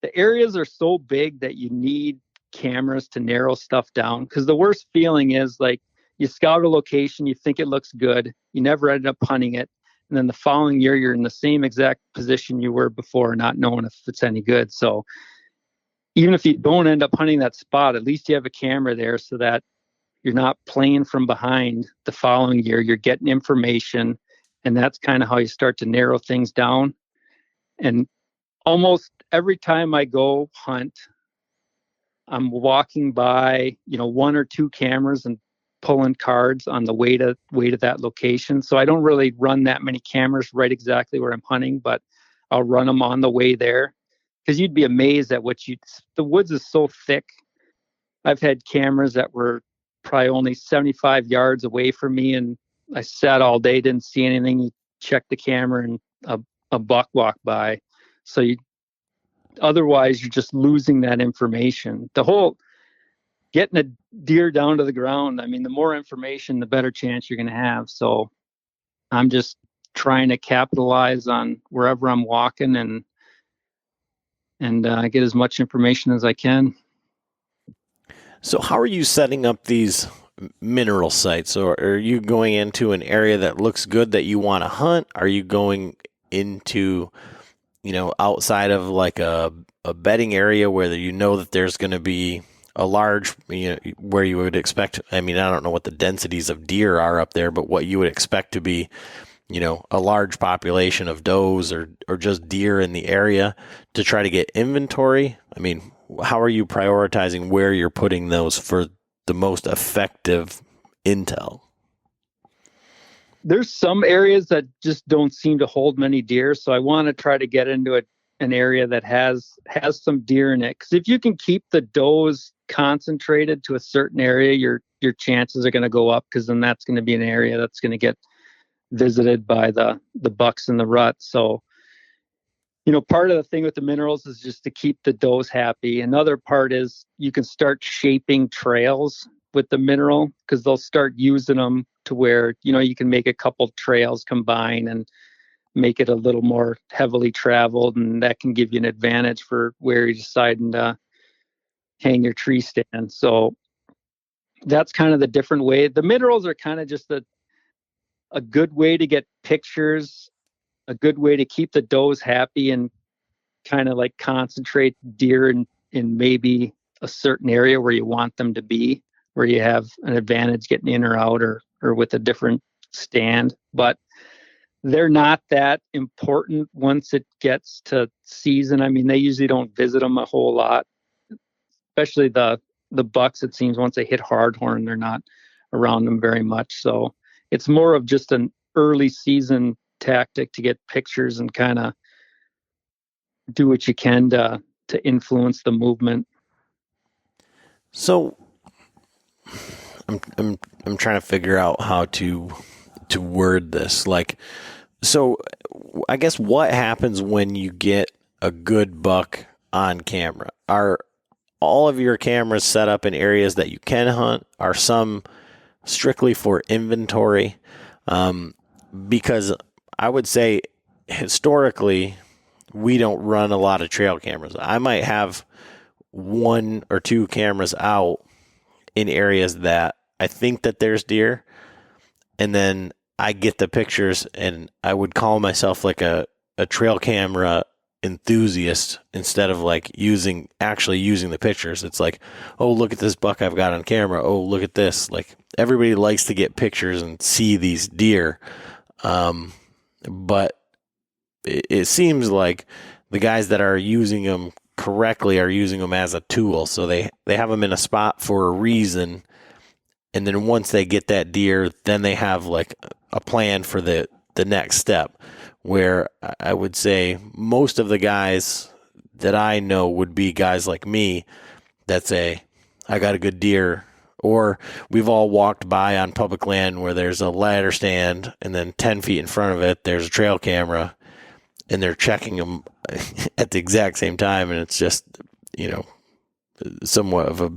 the areas are so big that you need cameras to narrow stuff down. Because the worst feeling is like you scout a location, you think it looks good, you never ended up hunting it. And then the following year, you're in the same exact position you were before, not knowing if it's any good. So even if you don't end up hunting that spot, at least you have a camera there so that you're not playing from behind the following year. You're getting information, and that's kind of how you start to narrow things down. And almost every time I go hunt, I'm walking by, 1 or 2 cameras and pulling cards on the way to that location. So I don't really run that many cameras right exactly where I'm hunting, but I'll run them on the way there. Because you'd be amazed at the woods is so thick. I've had cameras that were probably only 75 yards away from me, and I sat all day, didn't see anything. You check the camera and a buck walked by. So otherwise you're just losing that information. The whole getting a deer down to the ground, I mean, the more information, the better chance you're going to have. So I'm just trying to capitalize on wherever I'm walking and get as much information as I can. So how are you setting up these mineral sites? Or are you going into an area that looks good that you want to hunt? Are you going into, outside of like a bedding area where that there's going to be a large, where you would expect, I mean, I don't know what the densities of deer are up there, but what you would expect to be, a large population of does or just deer in the area to try to get inventory? I mean, how are you prioritizing where you're putting those for the most effective intel? There's some areas that just don't seem to hold many deer, so I want to try to get into an area that has some deer in it. Because if you can keep the does concentrated to a certain area, your chances are going to go up, because then that's going to be an area that's going to get visited by the bucks and the rut. So, part of the thing with the minerals is just to keep the does happy. Another part is you can start shaping trails with the mineral, because they'll start using them to where, you can make a couple trails combine and make it a little more heavily traveled. And that can give you an advantage for where you're deciding to hang your tree stand. So that's kind of the different way. The minerals are kind of just a good way to get pictures, a good way to keep the does happy, and kind of like concentrate deer in maybe a certain area where you want them to be, where you have an advantage getting in or out, or with a different stand. But they're not that important once it gets to season. I mean, they usually don't visit them a whole lot, especially the bucks. It seems once they hit hardhorn, they're not around them very much. So it's more of just an early season tactic to get pictures and kind of do what you can to influence the movement. So I'm trying to figure out how to word this. Like, so I guess what happens when you get a good buck on camera? Are all of your cameras set up in areas that you can hunt? Are some strictly for inventory? Because I would say historically, we don't run a lot of trail cameras. I might have 1 or 2 cameras out in areas that I think that there's deer, and then I get the pictures, and I would call myself like a trail camera enthusiast instead of like actually using the pictures. It's like, oh, look at this buck I've got on camera. Oh, look at this. Like, everybody likes to get pictures and see these deer. But it seems like the guys that are using them correctly are using them as a tool. So they have them in a spot for a reason. And then once they get that deer, then they have like a plan for the next step, where I would say most of the guys that I know would be guys like me that say, I got a good deer. Or we've all walked by on public land where there's a ladder stand, and then 10 feet in front of it, there's a trail camera, and they're checking them at the exact same time. And it's just, somewhat of a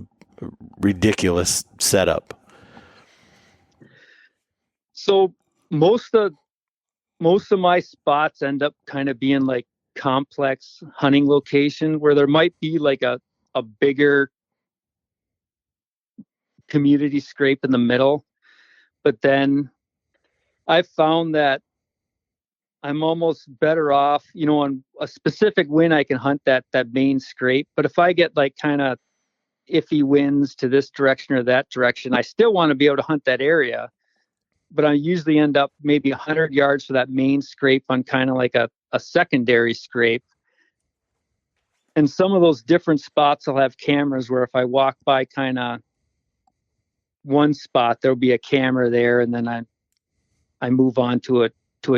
ridiculous setup. So most of my spots end up kind of being like complex hunting location, where there might be like a bigger community scrape in the middle. But then I found that I'm almost better off, on a specific wind, I can hunt that main scrape. But if I get like kind of iffy winds to this direction or that direction, I still want to be able to hunt that area. But I usually end up maybe 100 yards for that main scrape on kind of like a secondary scrape. And some of those different spots will have cameras where if I walk by kind of one spot, there'll be a camera there, and then I move on to a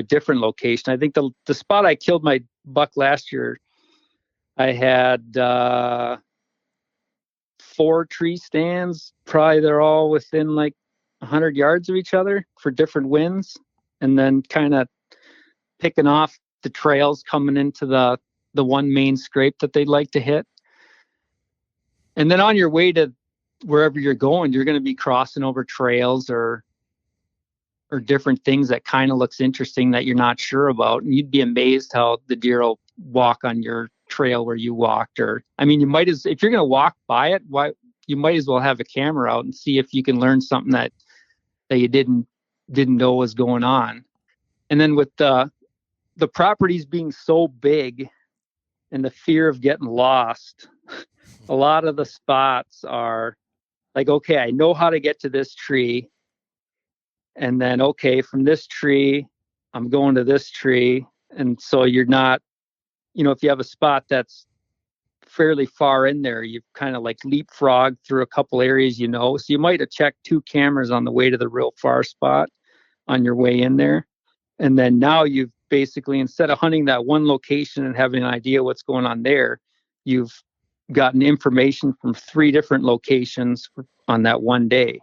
different location. I think the spot I killed my buck last year, I had 4 tree stands. Probably they're all within like 100 yards of each other for different winds, and then kind of picking off the trails coming into the one main scrape that they'd like to hit. And then on your way to wherever you're going, you're going to be crossing over trails or different things that kind of looks interesting that you're not sure about. And you'd be amazed how the deer will walk on your trail where you walked. Or, I mean, if you're going to walk by it, you might as well have a camera out and see if you can learn something that you didn't know was going on. And then with the properties being so big and the fear of getting lost, a lot of the spots are like, okay, I know how to get to this tree. And then, okay, from this tree, I'm going to this tree. And so you're not, if you have a spot that's fairly far in there, you've kind of like leapfrog through a couple areas, so you might have checked 2 cameras on the way to the real far spot on your way in there. And then now you've basically, instead of hunting that one location and having an idea what's going on there, you've gotten information from 3 different locations on that one day.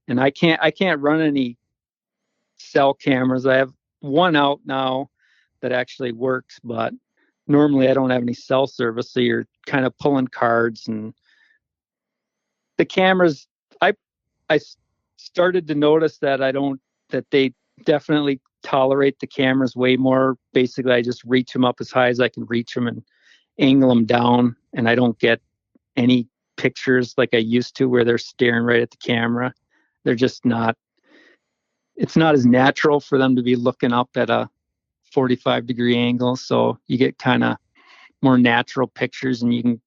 And I can't run any cell cameras. I have one out now that actually works, but normally I don't have any cell service. So you're kind of pulling cards, and the cameras, I started to notice that they definitely tolerate the cameras way more. Basically, I just reach them up as high as I can reach them and angle them down, and I don't get any pictures like I used to where they're staring right at the camera. They're just not, it's not as natural for them to be looking up at a 45-degree angle. So you get kind of more natural pictures, and you can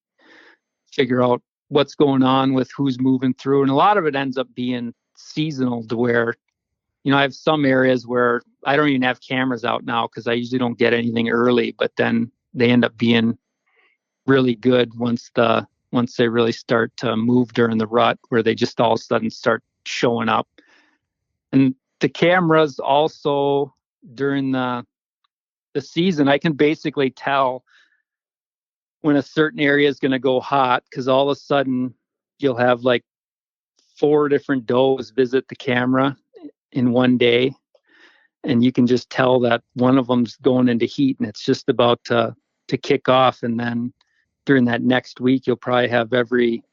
figure out what's going on with who's moving through. And a lot of it ends up being seasonal to where, I have some areas where I don't even have cameras out now because I usually don't get anything early, but then they end up being really good once they really start to move during the rut, where they just all of a sudden start showing up. And the cameras also, during the season, I can basically tell when a certain area is going to go hot, because all of a sudden you'll have like 4 different does visit the camera in one day, and you can just tell that one of them's going into heat and it's just about to kick off. And then during that next week, you'll probably have every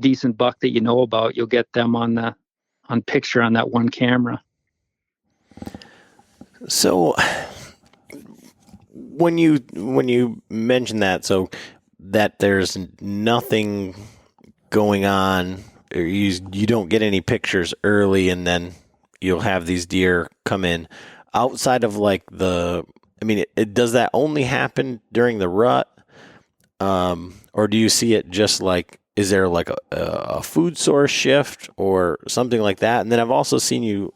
decent buck that you know about. You'll get them on picture on that one camera. So when you mention that, so that there's nothing going on, or you don't get any pictures early, and then you'll have these deer come in outside of like does that only happen during the rut? Or do you see it just like, is there like a food source shift or something like that? And then I've also seen you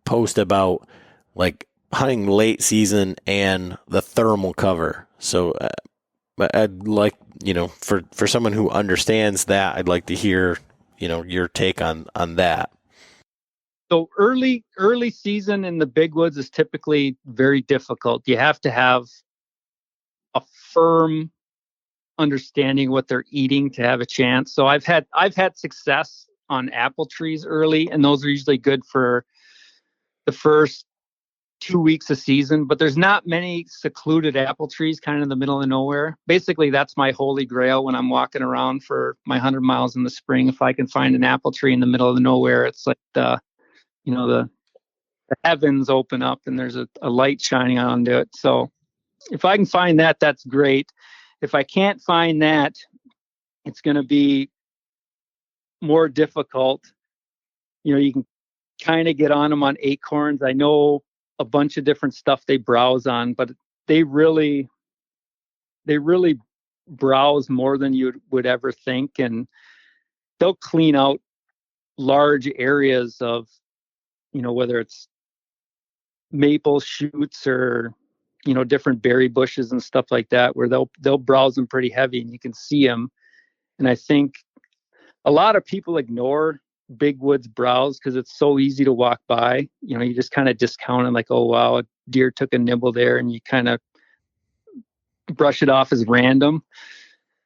post about like hunting late season and the thermal cover. So I'd like, for someone who understands that, I'd like to hear, your take on that. So early season in the big woods is typically very difficult. You have to have a firm understanding what they're eating to have a chance. So I've had success on apple trees early, and those are usually good for the first 2 weeks of season, but there's not many secluded apple trees kind of in the middle of nowhere. Basically, that's my holy grail when I'm walking around for my 100 miles in the spring. If I can find an apple tree in the middle of the nowhere, it's like the heavens open up and there's a light shining onto it. So if I can find that, that's great. If I can't find that, it's going to be more difficult. You can kind of get on them on acorns. I know a bunch of different stuff they browse on, but they really browse more than you would ever think. And they'll clean out large areas of, whether it's maple shoots or, different berry bushes and stuff like that, where they'll browse them pretty heavy and you can see them. And I think a lot of people ignore big woods browse because it's so easy to walk by. You just kind of discount it like, oh, wow, a deer took a nibble there, and you kind of brush it off as random.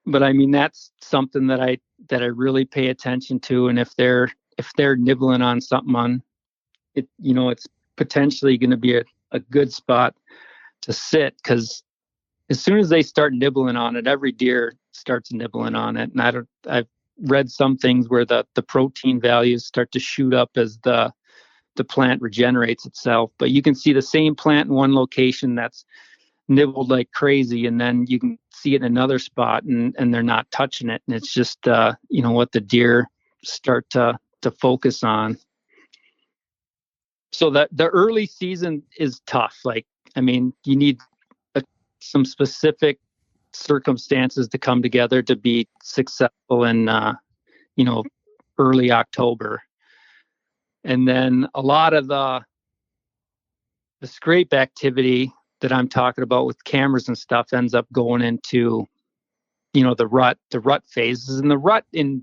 But I mean, that's something that I really pay attention to. And if they're nibbling on something on it, it's potentially going to be a good spot to sit, because as soon as they start nibbling on it, every deer starts nibbling on it. And I've read some things where the protein values start to shoot up as the plant regenerates itself. But you can see the same plant in one location that's nibbled like crazy, and then you can see it in another spot and they're not touching it. And it's just, what the deer start to focus on. So that the early season is tough. Like, I mean, you need some specific circumstances to come together to be successful in, early October. And then a lot of the the scrape activity that I'm talking about with cameras and stuff ends up going into, the rut phases. And the rut in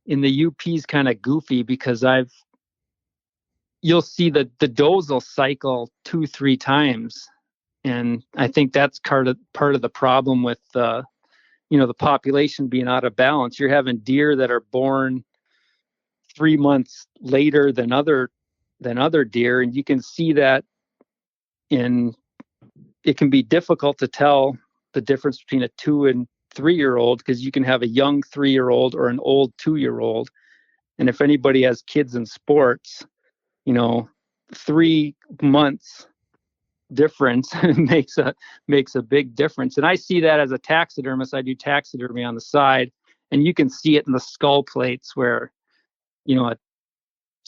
the UP is kind of goofy because you'll see that the does will cycle 2-3 times. And I think that's part of the problem with the population being out of balance. You're having deer that are born 3 months later than other deer, and you can see that it can be difficult to tell the difference between a 2 and 3-year-old because you can have a young 3-year-old or an old 2-year-old. And if anybody has kids in sports, 3 months difference makes a big difference. And I see that as a taxidermist. I do taxidermy on the side, and you can see it in the skull plates where,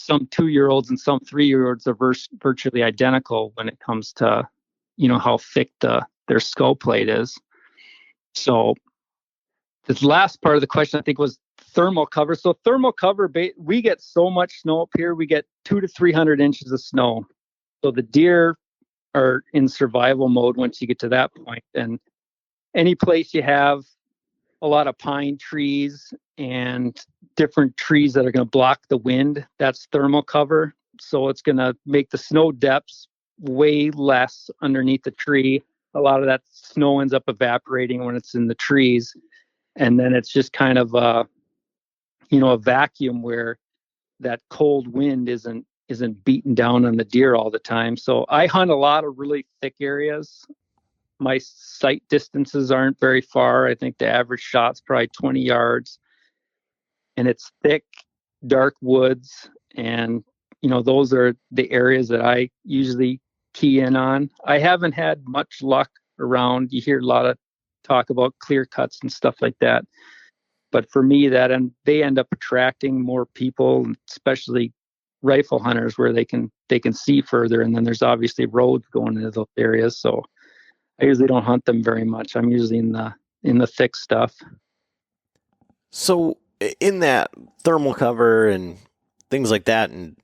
some 2-year-olds and some 3-year-olds are virtually identical when it comes to, how thick their skull plate is. So this last part of the question, I think, was thermal cover. So thermal cover, we get so much snow up here. We get 200 to 300 inches of snow. So the deer are in survival mode once you get to that point. And any place you have a lot of pine trees and different trees that are going to block the wind, that's thermal cover. So it's going to make the snow depths way less underneath the tree. A lot of that snow ends up evaporating when it's in the trees. And then it's just kind of a vacuum where that cold wind isn't beating down on the deer all the time. So I hunt a lot of really thick areas. My sight distances aren't very far. I think the average shot's probably 20 yards. And it's thick, dark woods. And, those are the areas that I usually key in on. I haven't had much luck around. You hear a lot of talk about clear cuts and stuff like that. But for me, they end up attracting more people, especially rifle hunters, where they can see further. And then there's obviously roads going into those areas. So I usually don't hunt them very much. I'm usually in the thick stuff. So in that thermal cover and things like that, and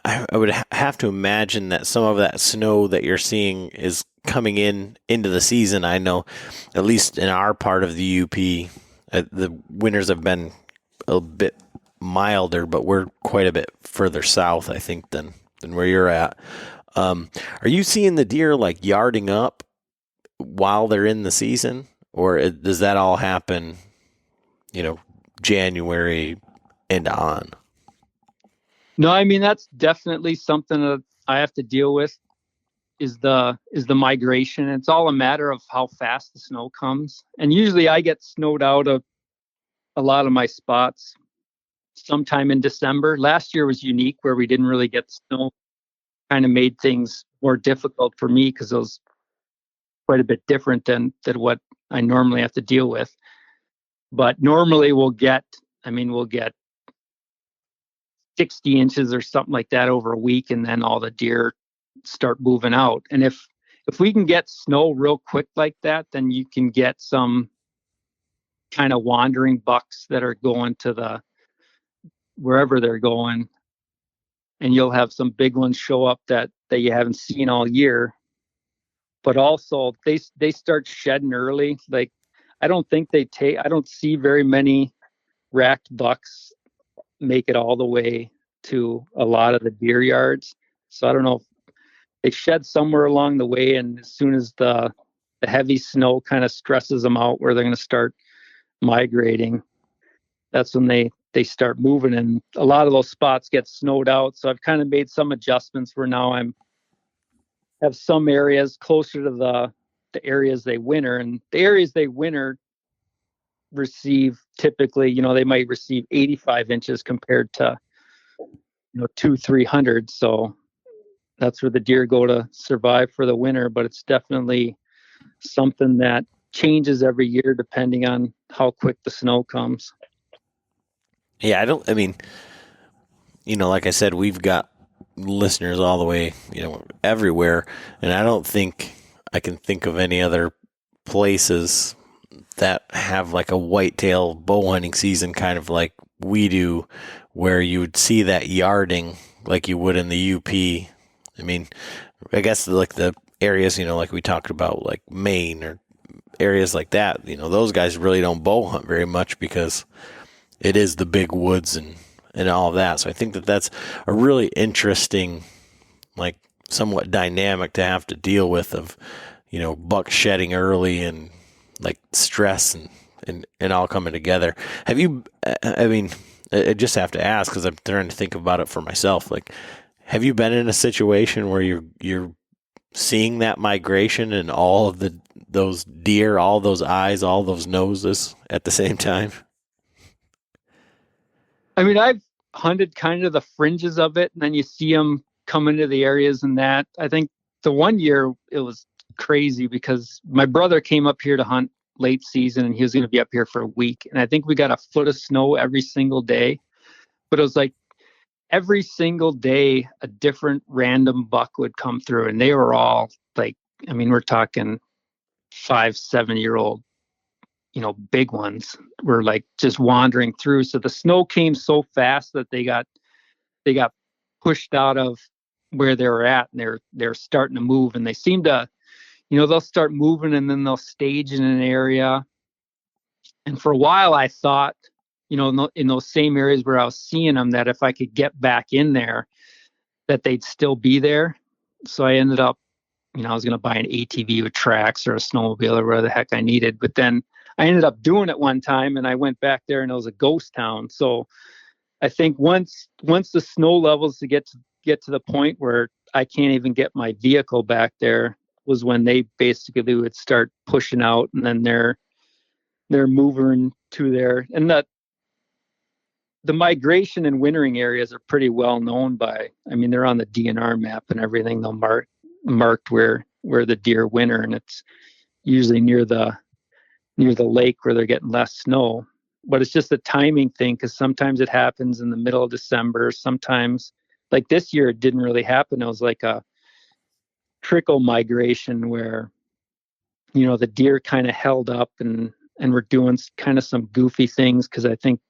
I would have to imagine that some of that snow that you're seeing is coming into the season. I know, at least in our part of the UP, the winters have been a bit milder, but we're quite a bit further south, I think, than where you're at. Are you seeing the deer like yarding up while they're in the season, or does that all happen, January and on? No, I mean, that's definitely something that I have to deal with is the migration. It's all a matter of how fast the snow comes. And usually I get snowed out of a lot of my spots sometime in December. Last year was unique where we didn't really get snow. Kind of made things more difficult for me because it was quite a bit different than what I normally have to deal with. But normally we'll get 60 inches or something like that over a week, and then all the deer start moving out. And if we can get snow real quick like that, then you can get some kind of wandering bucks that are going to wherever they're going, and you'll have some big ones show up that you haven't seen all year. But also they start shedding early. Like I don't see very many racked bucks make it all the way to a lot of the deer yards. So I don't know if they shed somewhere along the way, and as soon as the heavy snow kind of stresses them out where they're going to start migrating, that's when they start moving, and a lot of those spots get snowed out. So I've kind of made some adjustments where now have some areas closer to the areas they winter, and the areas they winter receive typically, they might receive 85 inches compared to 200-300. So that's where the deer go to survive for the winter. But it's definitely something that changes every year depending on how quick the snow comes. Yeah, like I said, we've got listeners all the way, everywhere, and I don't think I can think of any other places that have like a whitetail bow hunting season kind of like we do, where you would see that yarding like you would in the UP I mean, I guess like the areas, like we talked about, like Maine or areas like that, those guys really don't bow hunt very much because it is the big woods and all of that. So I think that that's a really interesting, like somewhat dynamic to have to deal with of, buck shedding early and like stress and all coming together. Have you, I mean, I just have to ask because I'm trying to think about it for myself. Like, have you been in a situation where you're seeing that migration and all of those deer, all those eyes, all those noses at the same time? I mean, I've hunted kind of the fringes of it, and then you see them come into the areas and that. I think the one year it was crazy because my brother came up here to hunt late season and he was going to be up here for a week. And I think we got a foot of snow every single day, but it was like every single day a different random buck would come through, and they were all like, I mean, we're talking 5, 7 year old, big ones were like just wandering through. So the snow came so fast that they got pushed out of where they were at, and they're starting to move, and they seem to, they'll start moving and then they'll stage in an area. And for a while I thought, in those same areas where I was seeing them, that if I could get back in there, that they'd still be there. So I ended up, I was going to buy an ATV with tracks or a snowmobile or whatever the heck I needed. But then I ended up doing it one time, and I went back there and it was a ghost town. So I think once the snow levels get to the point where I can't even get my vehicle back there was when they basically would start pushing out, and then they're moving to there. And the migration and wintering areas are pretty well known by, I mean, they're on the DNR map and everything. They'll marked where the deer winter, and it's usually near the lake where they're getting less snow. But it's just a timing thing, because sometimes it happens in the middle of December. Sometimes, like this year, it didn't really happen. It was like a trickle migration where, the deer kind of held up and were doing kind of some goofy things, because I think,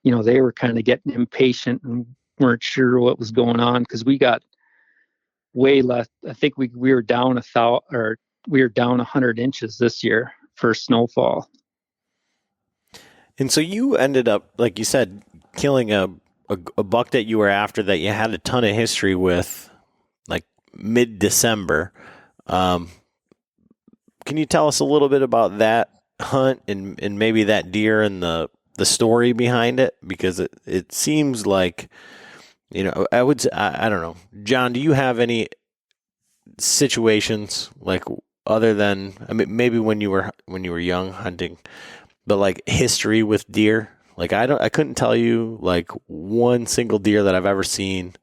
they were kind of getting impatient and weren't sure what was going on, because we got way less. I think we were down we were down 100 inches this year for snowfall. And so you ended up, like you said, killing a buck that you were after that you had a ton of history with, like mid-December. Can you tell us a little bit about that hunt and maybe that deer and the story behind it? Because it seems like, I don't know. John, do you have any situations like other than, I mean, maybe when you were young hunting, but like history with deer? Like I couldn't tell you like one single deer that I've ever seen,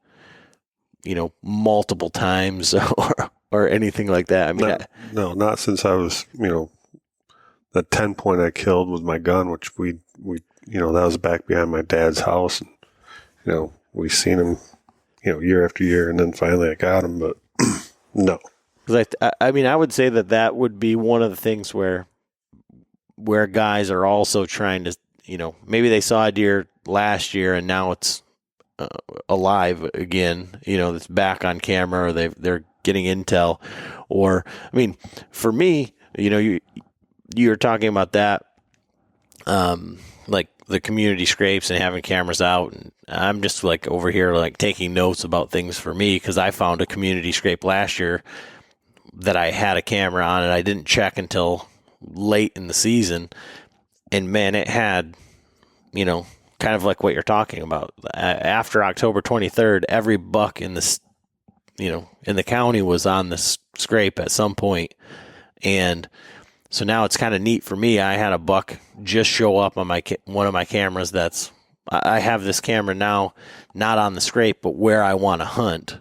multiple times or anything like that. I mean, no, not since I was, that 10 point I killed with my gun, which we that was back behind my dad's house, and we seen him, year after year, and then finally I got him, but no. Because I mean, I would say that would be one of the things where guys are also trying to, maybe they saw a deer last year and now it's alive again, it's back on camera, or they're getting intel. Or, I mean, for me, you're talking about that, like the community scrapes and having cameras out, and I'm just like over here like taking notes about things for me, because I found a community scrape last year that I had a camera on and I didn't check until late in the season, and man, it had, kind of like what you're talking about. After October 23rd, every buck in the county was on the scrape at some point. And so now it's kind of neat for me. I had a buck just show up on one of my cameras. I have this camera now, not on the scrape, but where I want to hunt.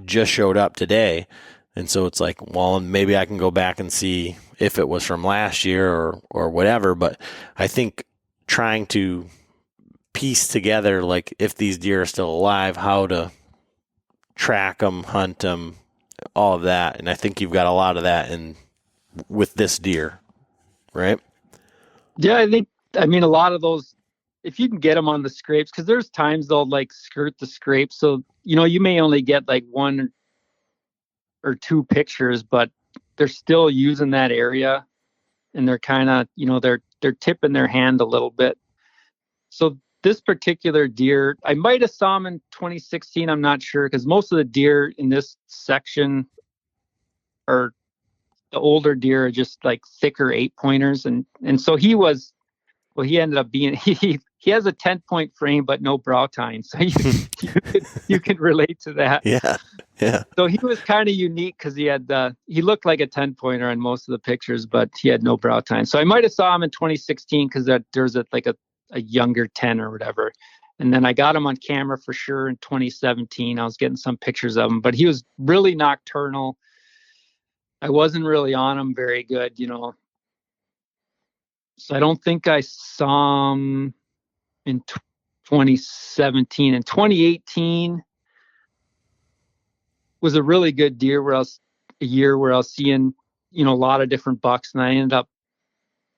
Just showed up today. And so it's like, well, maybe I can go back and see if it was from last year or whatever. But I think trying to piece together, like if these deer are still alive, how to track them, hunt them, all of that. And I think you've got a lot of that with this deer, right? Yeah, I mean, a lot of those if you can get them on the scrapes, because there's times they'll like skirt the scrape. So, you may only get like 1 or 2 pictures, but they're still using that area, and they're kind of, they're tipping their hand a little bit. So this particular deer, I might have saw him in 2016. I'm not sure, because most of the deer in this section are the older deer are just like thicker 8-pointers. And so he ended up being, he has a 10-point frame, but no brow tine. So you can relate to that. Yeah. Yeah. So he was kind of unique because he looked like a 10-pointer on most of the pictures, but he had no brow tine. So I might have saw him in 2016 because there's a younger 10 or whatever. And then I got him on camera for sure in 2017. I was getting some pictures of him, but he was really nocturnal. I wasn't really on him very good, So I don't think I saw him in 2017. And 2018 was a really good year where I was seeing, a lot of different bucks. And I ended up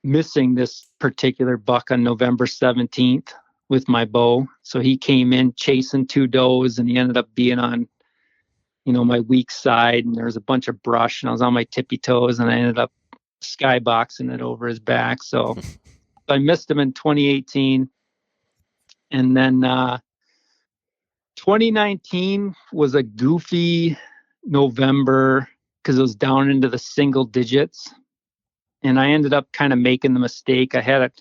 missing this particular buck on November 17th with my bow. So he came in chasing 2 does, and he ended up being on, my weak side, and there was a bunch of brush, and I was on my tippy toes, and I ended up skyboxing it over his back. So I missed him in 2018. And then 2019 was a goofy November because it was down into the single digits. And I ended up kind of making the mistake. I had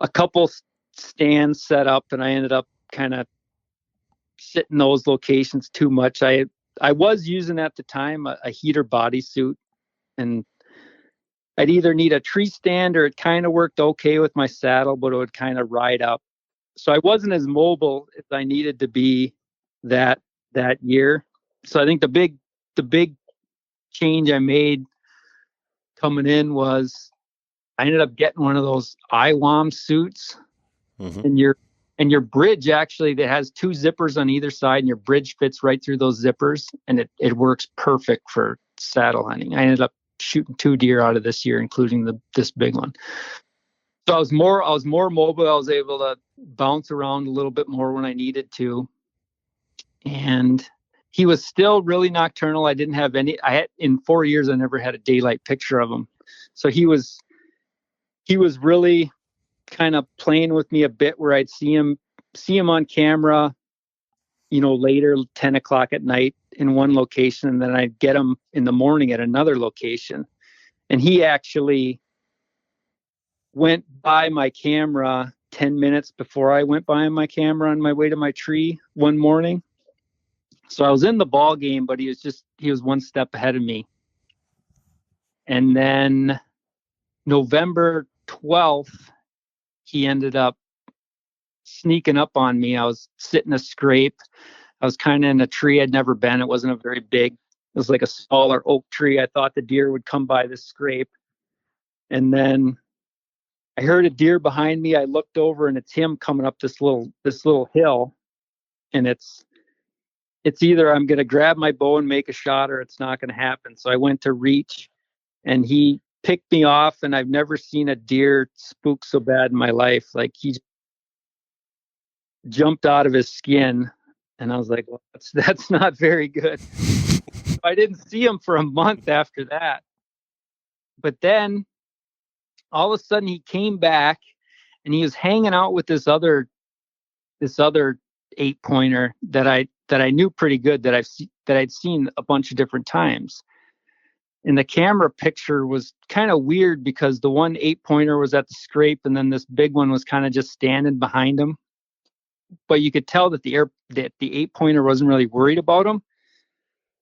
a couple stands set up, and I ended up kind of sitting those locations too much. I was using at the time a heater bodysuit, and I'd either need a tree stand, or it kind of worked okay with my saddle, but it would kind of ride up. So I wasn't as mobile as I needed to be that year. So I think the big change I made coming in was I ended up getting one of those IWAM suits, and your bridge actually, that has 2 zippers on either side, and your bridge fits right through those zippers, and it works perfect for saddle hunting. I ended up shooting 2 deer out of this year, including this big one. So I was more mobile. I was able to bounce around a little bit more when I needed to. And he was still really nocturnal. In 4 years, I never had a daylight picture of him. So he was really kind of playing with me a bit, where I'd see him on camera, later, 10 o'clock at night in one location, and then I'd get him in the morning at another location. And he actually went by my camera 10 minutes before I went by my camera on my way to my tree one morning. So I was in the ball game, but he was one step ahead of me. And then November 12th, he ended up sneaking up on me. I was sitting a scrape. I was kind of in a tree I'd never been. It wasn't a very big, it was like a smaller oak tree. I thought the deer would come by this scrape. And then I heard a deer behind me. I looked over, and it's him coming up this little hill. And it's either I'm going to grab my bow and make a shot, or it's not going to happen. So I went to reach, and he picked me off, and I've never seen a deer spook so bad in my life. Like, he jumped out of his skin, and I was like, well, that's not very good. I didn't see him for a month after that. But then all of a sudden he came back, and he was hanging out with this other 8-pointer that I knew pretty good, that I'd seen a bunch of different times. And the camera picture was kind of weird, because the one 8-pointer was at the scrape, and then this big one was kind of just standing behind him. But you could tell that the 8-pointer wasn't really worried about him.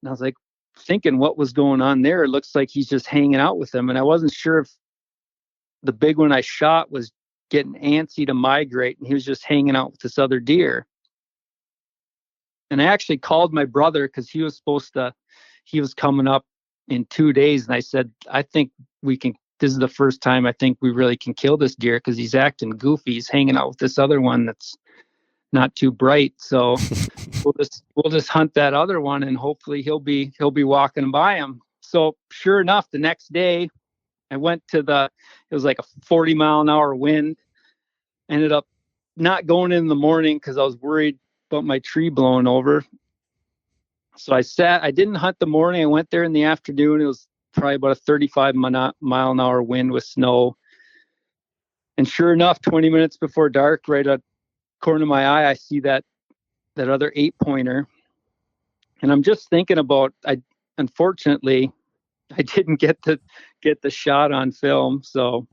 And I was like, thinking what was going on there. It looks like he's just hanging out with them. And I wasn't sure if the big one I shot was getting antsy to migrate, and he was just hanging out with this other deer. And I actually called my brother, because he was coming up in 2 days. And I said, I think this is the first time I think we really can kill this deer, because he's acting goofy. He's hanging out with this other one that's not too bright. So we'll just hunt that other one, and hopefully he'll be walking by him. So sure enough, the next day I went to it was like a 40-mile-an-hour wind. Ended up not going in the morning because I was worried about my tree blowing over. So I didn't hunt the morning. I went there in the afternoon. It was probably about a 35 mile an hour wind with snow. And sure enough, 20 minutes before dark, right at the corner of my eye, I see that other 8-pointer. And I'm just thinking about, unfortunately, I didn't get the shot on film. So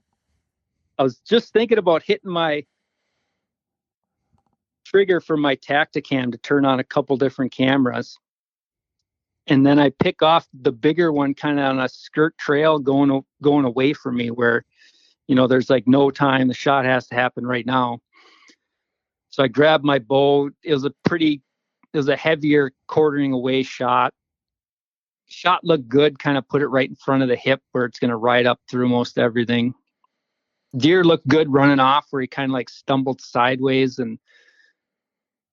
I was just thinking about hitting my trigger for my Tacticam to turn on a couple different cameras. And then I pick off the bigger one kind of on a skirt trail going away from me where, there's like no time. The shot has to happen right now. So I grabbed my bow. It was a heavier quartering away shot. Shot looked good, kind of put it right in front of the hip where it's going to ride up through most everything. Deer looked good running off where he kind of like stumbled sideways and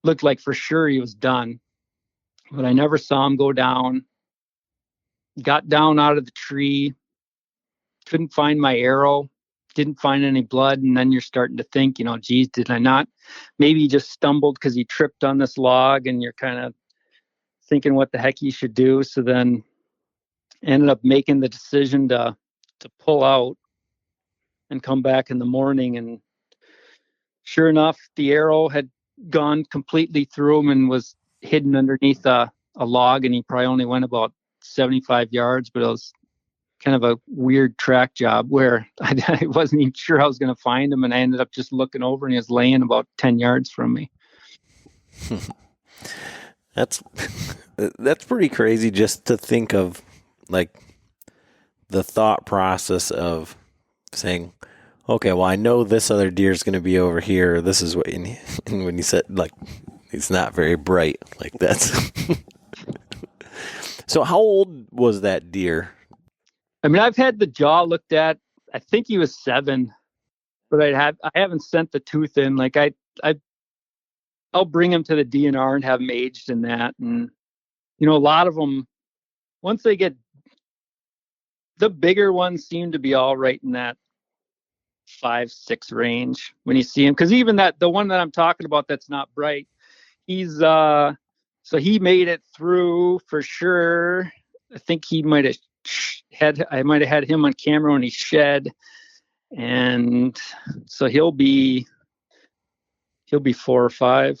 looked like for sure he was done. But I never saw him go down. Got down out of the tree, couldn't find my arrow, didn't find any blood. And then you're starting to think, geez, did I not? Maybe he just stumbled because he tripped on this log, and you're kind of thinking what the heck you should do. So then ended up making the decision to pull out and come back in the morning. And sure enough, the arrow had gone completely through him and was hidden underneath a log. And he probably only went about 75 yards, but it was kind of a weird track job where I wasn't even sure I was going to find him. And I ended up just looking over, and he was laying about 10 yards from me. That's pretty crazy just to think of, like, the thought process of saying, okay, well, I know this other deer is going to be over here. This is what, and when you said, like, it's not very bright, like that's. So how old was that deer? I mean, I've had the jaw looked at. I think he was 7, but I haven't sent the tooth in. Like I'll bring him to the DNR and have him aged in that. And, a lot of them, once they get, the bigger ones seem to be all right in that 5-6 range when you see him. Cause even the one that I'm talking about, that's not bright. He's, so he made it through for sure. I think he might have had him on camera when he shed. And so he'll be 4 or 5.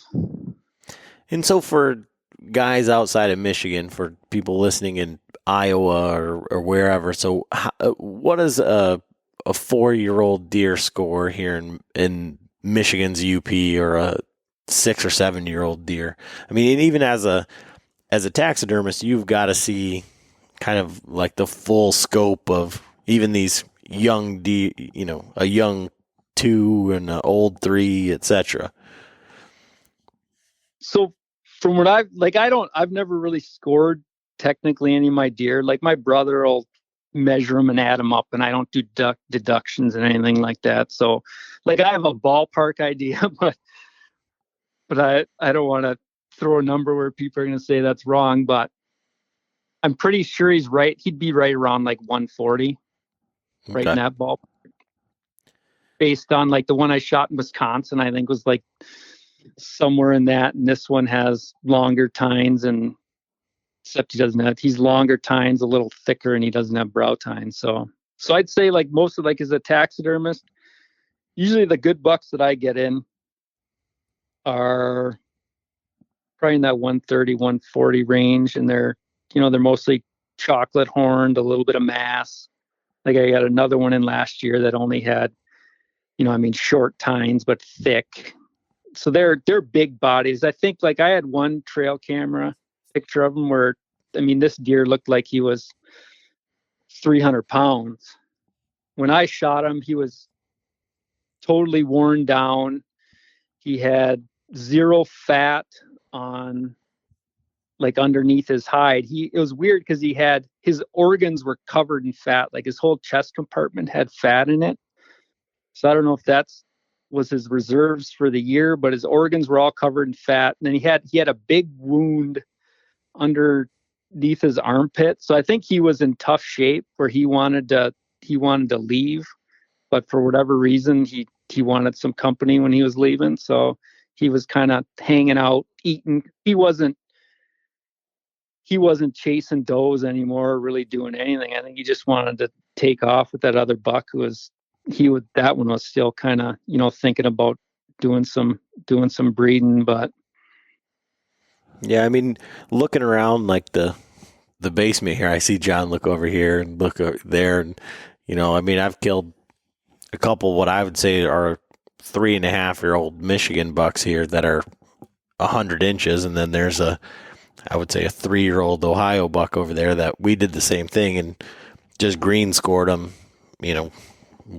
And so for guys outside of Michigan, for people listening in Iowa or wherever, so what is a 4-year-old deer score here in Michigan's UP, or a 6 or 7-year-old deer? I mean, and even as a taxidermist, you've got to see kind of like the full scope of even these young deer, a young 2 and an old 3, etc. So from what I've never really scored technically any of my deer. Like my brother will measure them and add them up, and I don't do deductions and anything like that. So like I have a ballpark idea, but I don't want to throw a number where people are going to say that's wrong, but I'm pretty sure he's right. He'd be right around like 140, right in that ballpark. Based on like the one I shot in Wisconsin, I think was like somewhere in that. And this one has longer tines, and except he's longer tines, a little thicker, and he doesn't have brow tines. So I'd say like most of, like, as a taxidermist, usually the good bucks that I get in are probably in that 130, 140 range. And they're mostly chocolate horned, a little bit of mass. Like I got another one in last year that only had, short tines, but thick. So they're big bodies. I think like I had one trail camera picture of him where, this deer looked like he was 300 pounds. When I shot him, he was totally worn down. He had zero fat on, like, underneath his hide. It was weird because his organs were covered in fat. Like his whole chest compartment had fat in it. So I don't know if was his reserves for the year, but his organs were all covered in fat. And then he had a big wound underneath his armpit. So I think he was in tough shape where he wanted to leave, but for whatever reason, he he wanted some company when he was leaving. So he was kind of hanging out, eating. He wasn't chasing does anymore, or really doing anything. I think he just wanted to take off with that other buck that one was still kind of, thinking about doing some breeding. But Yeah, I mean, looking around like the basement here, I see John look over here and look over there, and I mean, I've killed a couple what I would say are 3.5-year-old Michigan bucks here that are 100 inches, and then there's I would say a 3-year-old Ohio buck over there that we did the same thing and just green scored them,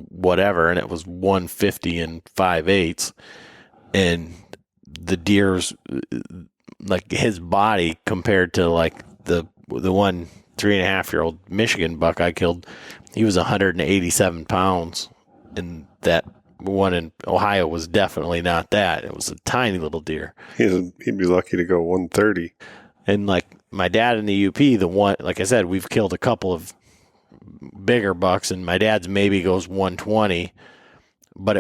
whatever, and it was 150 and 5/8, and the deer's like his body compared to like the one 3.5-year-old Michigan buck I killed, he was 187 pounds, and that one in Ohio was definitely not that. It was a tiny little deer. He'd be lucky to go 130. And like my dad in the UP, the one, like I said, we've killed a couple of bigger bucks, and my dad's maybe goes 120, but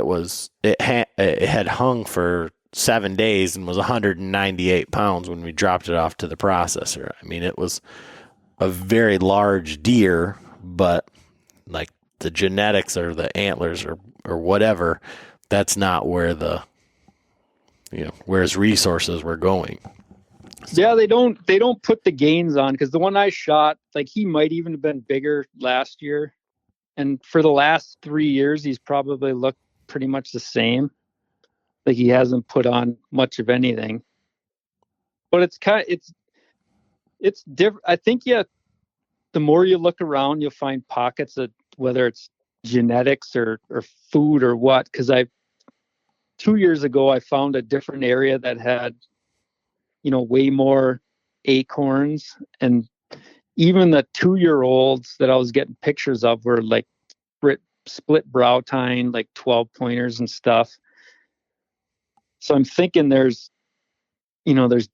it had hung for 7 days and was 198 pounds when we dropped it off to the processor. I mean, it was a very large deer, but like the genetics or the antlers or whatever, that's not where where his resources were going. So. Yeah, they don't put the gains on, because the one I shot, like, he might even have been bigger last year, and for the last 3 years he's probably looked pretty much the same. Like, he hasn't put on much of anything. But it's different. I think, yeah, the more you look around, you'll find pockets of, whether it's genetics or food or what. Because 2 years ago I found a different area that had, way more acorns, and even the 2-year-olds that I was getting pictures of were like split brow tine, like 12 pointers and stuff. So I'm thinking there's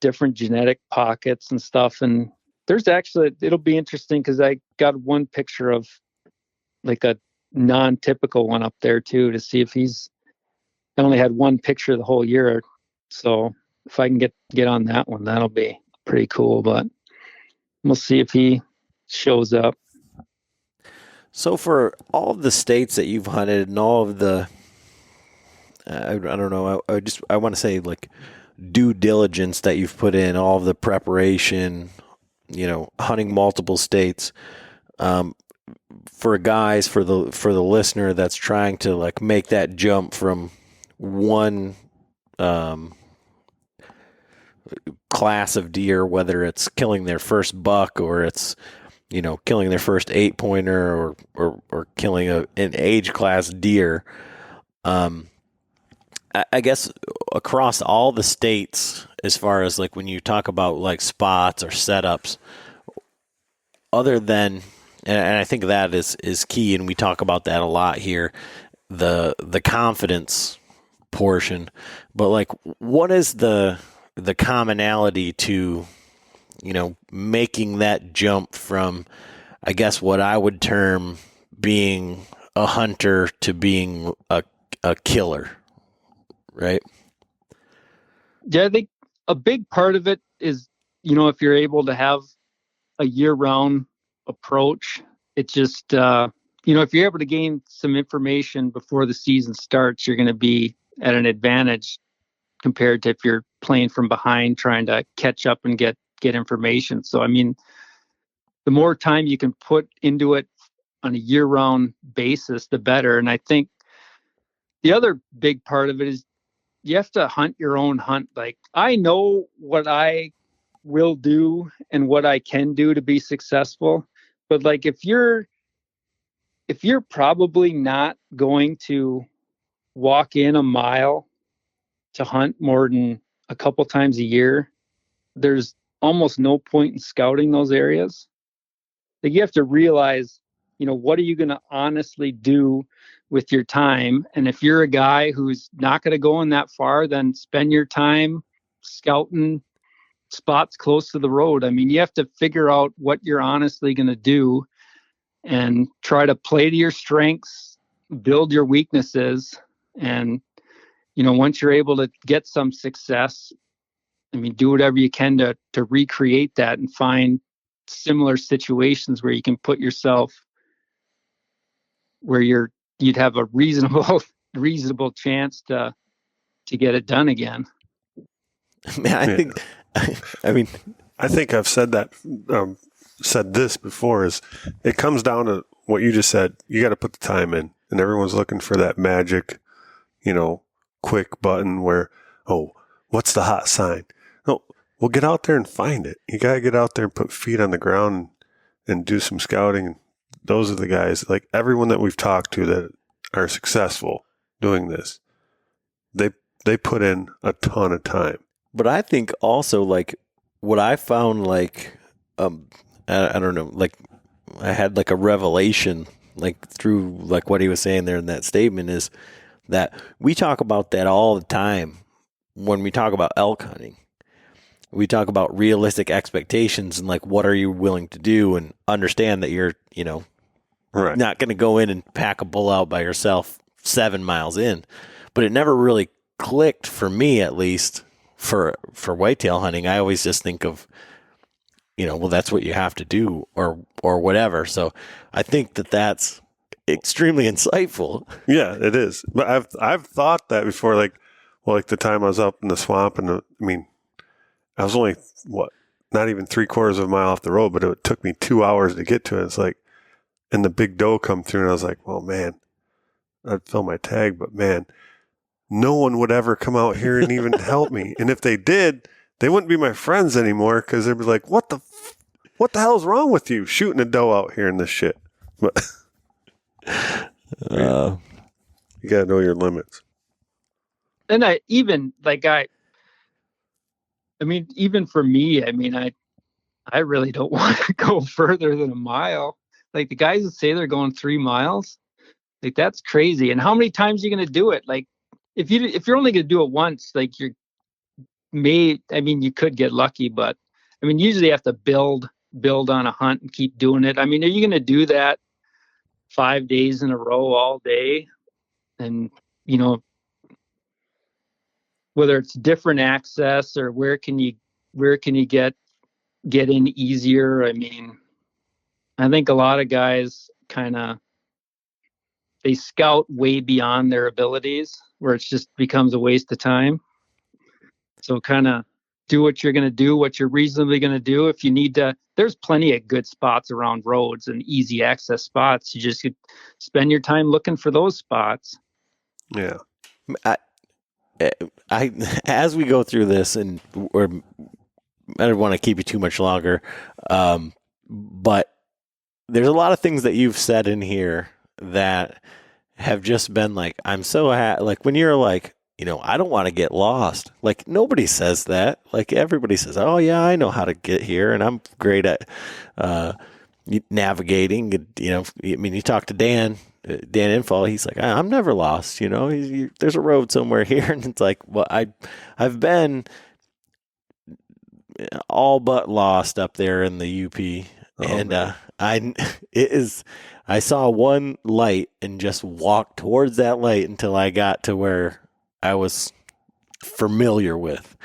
different genetic pockets and stuff. And there's actually, it'll be interesting, because I got one picture of like a non-typical one up there too, to see if I only had one picture the whole year. So if I can get on that one, that'll be pretty cool. But we'll see if he shows up. So for all of the states that you've hunted and all of the, I don't know, I want to say like due diligence that you've put in, all of the preparation, hunting multiple states, for guys, for the listener that's trying to like make that jump from one class of deer, whether it's killing their first buck or it's killing their first 8-pointer or killing an age class deer. I guess across all the states, as far as like when you talk about like spots or setups, other than, and I think that is key, and we talk about that a lot here, the confidence portion. But like, what is the commonality to making that jump from, I guess, what I would term being a hunter to being a killer, right? Yeah, I think a big part of it is, if you're able to have a year-round approach, it just, if you're able to gain some information before the season starts, you're going to be at an advantage compared to if you're playing from behind, trying to catch up and get information. So, I mean, the more time you can put into it on a year-round basis, the better. And I think the other big part of it is you have to hunt your own hunt. Like, I know what I will do and what I can do to be successful. But like, if you're probably not going to walk in a mile to hunt more than a couple times a year, there's almost no point in scouting those areas. Like, you have to realize, what are you going to honestly do with your time? And if you're a guy who's not going to go in that far, then spend your time scouting spots close to the road. I mean, you have to figure out what you're honestly going to do and try to play to your strengths, build your weaknesses, And, once you're able to get some success, do whatever you can to recreate that and find similar situations where you can put yourself where you'd have a reasonable chance to get it done again. Man, I think I've said that, said this before, is it comes down to what you just said. You got to put the time in, and everyone's looking for that magic, quick button where, oh, what's the hot sign? No, well, get out there and find it. You got to get out there and put feet on the ground and do some scouting. Those are the guys, like everyone that we've talked to that are successful doing this. They put in a ton of time. But I think also, like, what I found, like, I don't know, like, I had like a revelation, like, through like what he was saying there in that statement, is that we talk about that all the time when we talk about elk hunting. We talk about realistic expectations and like, what are you willing to do, and understand that you're, Right. not going to go in and pack a bull out by yourself 7 miles in. But it never really clicked for me, at least for whitetail hunting. I always just think of, well, that's what you have to do, or whatever. So I think that that's extremely insightful. Yeah, it is. But I've thought that before, like the time I was up in the swamp, and I was only not even 3/4 of a mile off the road, but it took me 2 hours to get to it. It's like, and the big doe come through, and I was like, well, man, I'd fill my tag, but man, no one would ever come out here and even help me. And if they did, they wouldn't be my friends anymore, because they'd be like, what the hell's wrong with you shooting a doe out here in this shit? But you got to know your limits. And even for me, I really don't want to go further than a mile. Like the guys that say they're going 3 miles, like that's crazy. And how many times are you going to do it? Like if you're only going to do it once, like you could get lucky, but usually you have to build on a hunt and keep doing it. Are you going to do that 5 days in a row all day? And, whether it's different access or where can you get in easier? I think a lot of guys they scout way beyond their abilities, where it just becomes a waste of time. So do what you're going to do, what you're reasonably going to do. If you need to, there's plenty of good spots around roads and easy access spots. You just spend your time looking for those spots. Yeah. I as we go through this, and I don't want to keep you too much longer, but there's a lot of things that you've said in here that have just been like, I'm so like when you're like, I don't want to get lost. Like nobody says that. Like everybody says, oh yeah, I know how to get here, and I'm great at navigating. You talk to Dan Infall, he's like, I'm never lost. There's a road somewhere here, and it's like, well, I've been all but lost up there in the UP, and I saw one light and just walked towards that light until I got to where I was familiar with.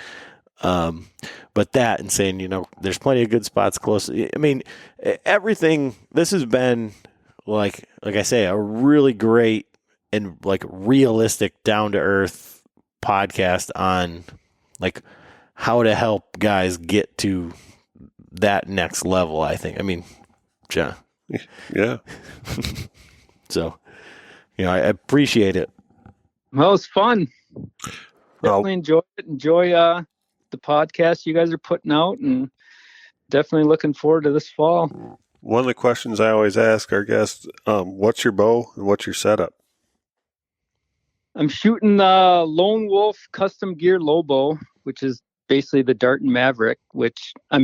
But that, and saying, there's plenty of good spots close. Everything. This has been like I say, a really great and like realistic, down to earth podcast on like how to help guys get to that next level. I think. Yeah. Yeah. So, I appreciate it. Well, it was fun. Definitely enjoy it. Enjoy the podcast you guys are putting out, and definitely looking forward to this fall. One of the questions I always ask our guests, what's your bow and what's your setup? I'm shooting the Lone Wolf custom gear low bow, which is basically the Dart and Maverick, which I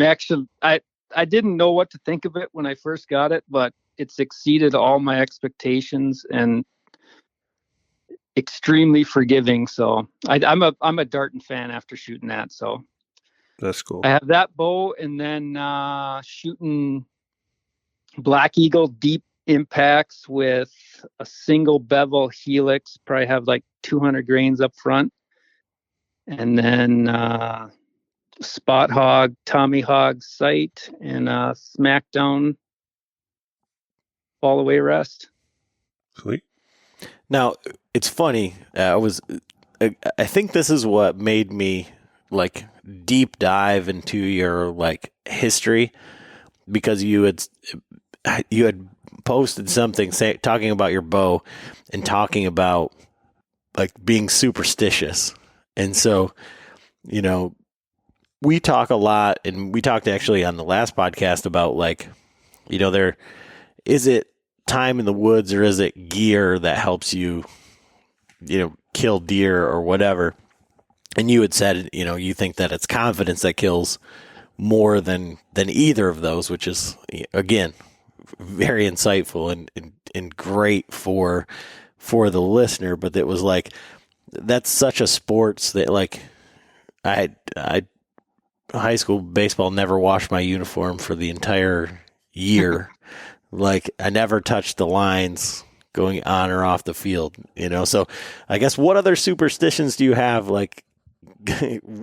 didn't know what to think of it when I first got it, but it's exceeded all my expectations and extremely forgiving. So I'm a Darton fan after shooting that. So that's cool. I have that bow, and then shooting Black Eagle deep impacts with a single bevel helix, probably have like 200 grains up front. And then spot hog, Tommy hog sight, and smackdown fall away rest. Sweet. Now, it's funny. I think this is what made me like deep dive into your like history, because you had posted something talking about your bow and talking about like being superstitious. And so, you know, we talk a lot, and we talked actually on the last podcast about like, you know, is it time in the woods or is it gear that helps you, you know, kill deer or whatever? And you had said, you know, you think that it's confidence that kills more than either of those, which is, again, very insightful and great for the listener. But it was like, that's such a sports that like I high school baseball never washed my uniform for the entire year. Like I never touched the lines going on or off the field, you know? So I guess what other superstitions do you have, like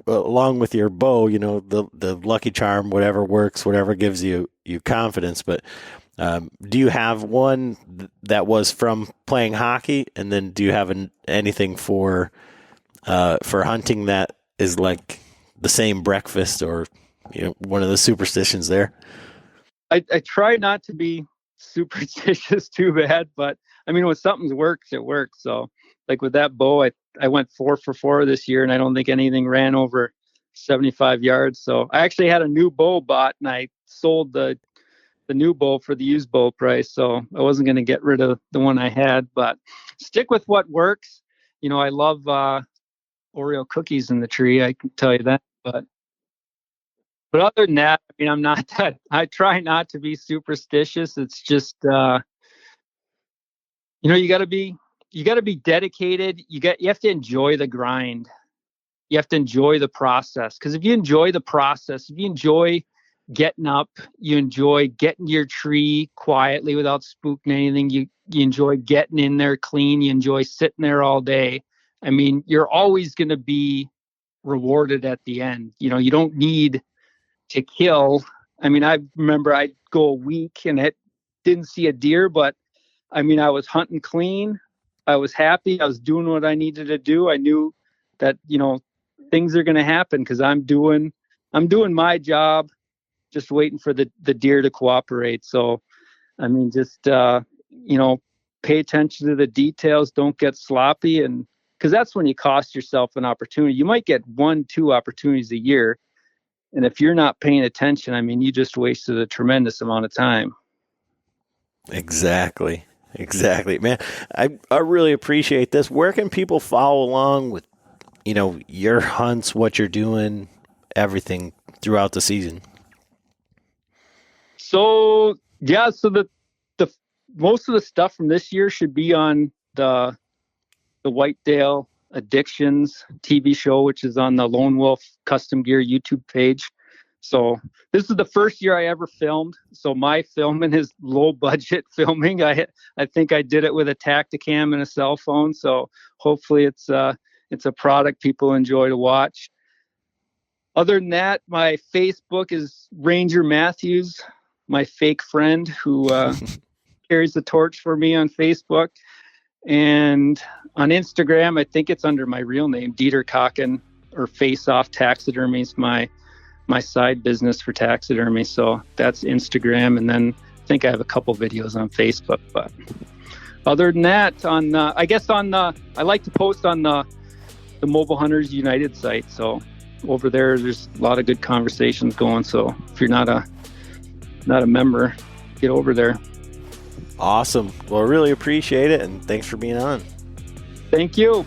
along with your bow, you know, the lucky charm, whatever works, whatever gives you confidence. But do you have one that was from playing hockey? And then do you have anything for hunting that is like the same breakfast, or, you know, one of the superstitions there? I try not to be superstitious too bad, but I mean, when something works, it works. So like with that bow, I went 4 for 4 this year, and I don't think anything ran over 75 yards. So I actually had a new bow bought, and I sold the new bow for the used bow price. So I wasn't going to get rid of the one I had, but stick with what works. You know, I love Oreo cookies in the tree, I can tell you that. But other than that, I mean, I'm not that. I try not to be superstitious. It's just, you know, you got to be dedicated. You have to enjoy the grind. You have to enjoy the process. Because if you enjoy the process, if you enjoy getting up, you enjoy getting to your tree quietly without spooking anything, you enjoy getting in there clean, you enjoy sitting there all day. I mean, you're always going to be rewarded at the end. You know, you don't need to kill. I mean, I remember I'd go a week and it didn't see a deer, but I mean, I was hunting clean. I was happy. I was doing what I needed to do. I knew that, you know, things are going to happen because I'm doing my job, just waiting for the deer to cooperate. So, I mean, just, you know, pay attention to the details. Don't get sloppy. And because that's when you cost yourself an opportunity. You might get 1-2 opportunities a year. And if you're not paying attention, I mean, you just wasted a tremendous amount of time. Exactly, man. I really appreciate this. Where can people follow along with, you know, your hunts, what you're doing, everything throughout the season? So yeah, so the most of the stuff from this year should be on the Whitetail Addictions TV show, which is on the Lone Wolf Custom Gear YouTube page. So this is the first year I ever filmed. So my filming is low budget filming. I think I did it with a Tacticam and a cell phone. So hopefully it's a product people enjoy to watch. Other than that, my Facebook is Ranger Matthews, my fake friend who carries the torch for me on Facebook. And on Instagram, I think it's under my real name, Dieter Kochan, or Face Off Taxidermy is my side business for taxidermy. So that's Instagram. And then I think I have a couple videos on Facebook. But other than that, I like to post on the Mobile Hunters United site. So over there's a lot of good conversations going. So if you're not a member, get over there. Awesome. Well, I really appreciate it. And thanks for being on. Thank you.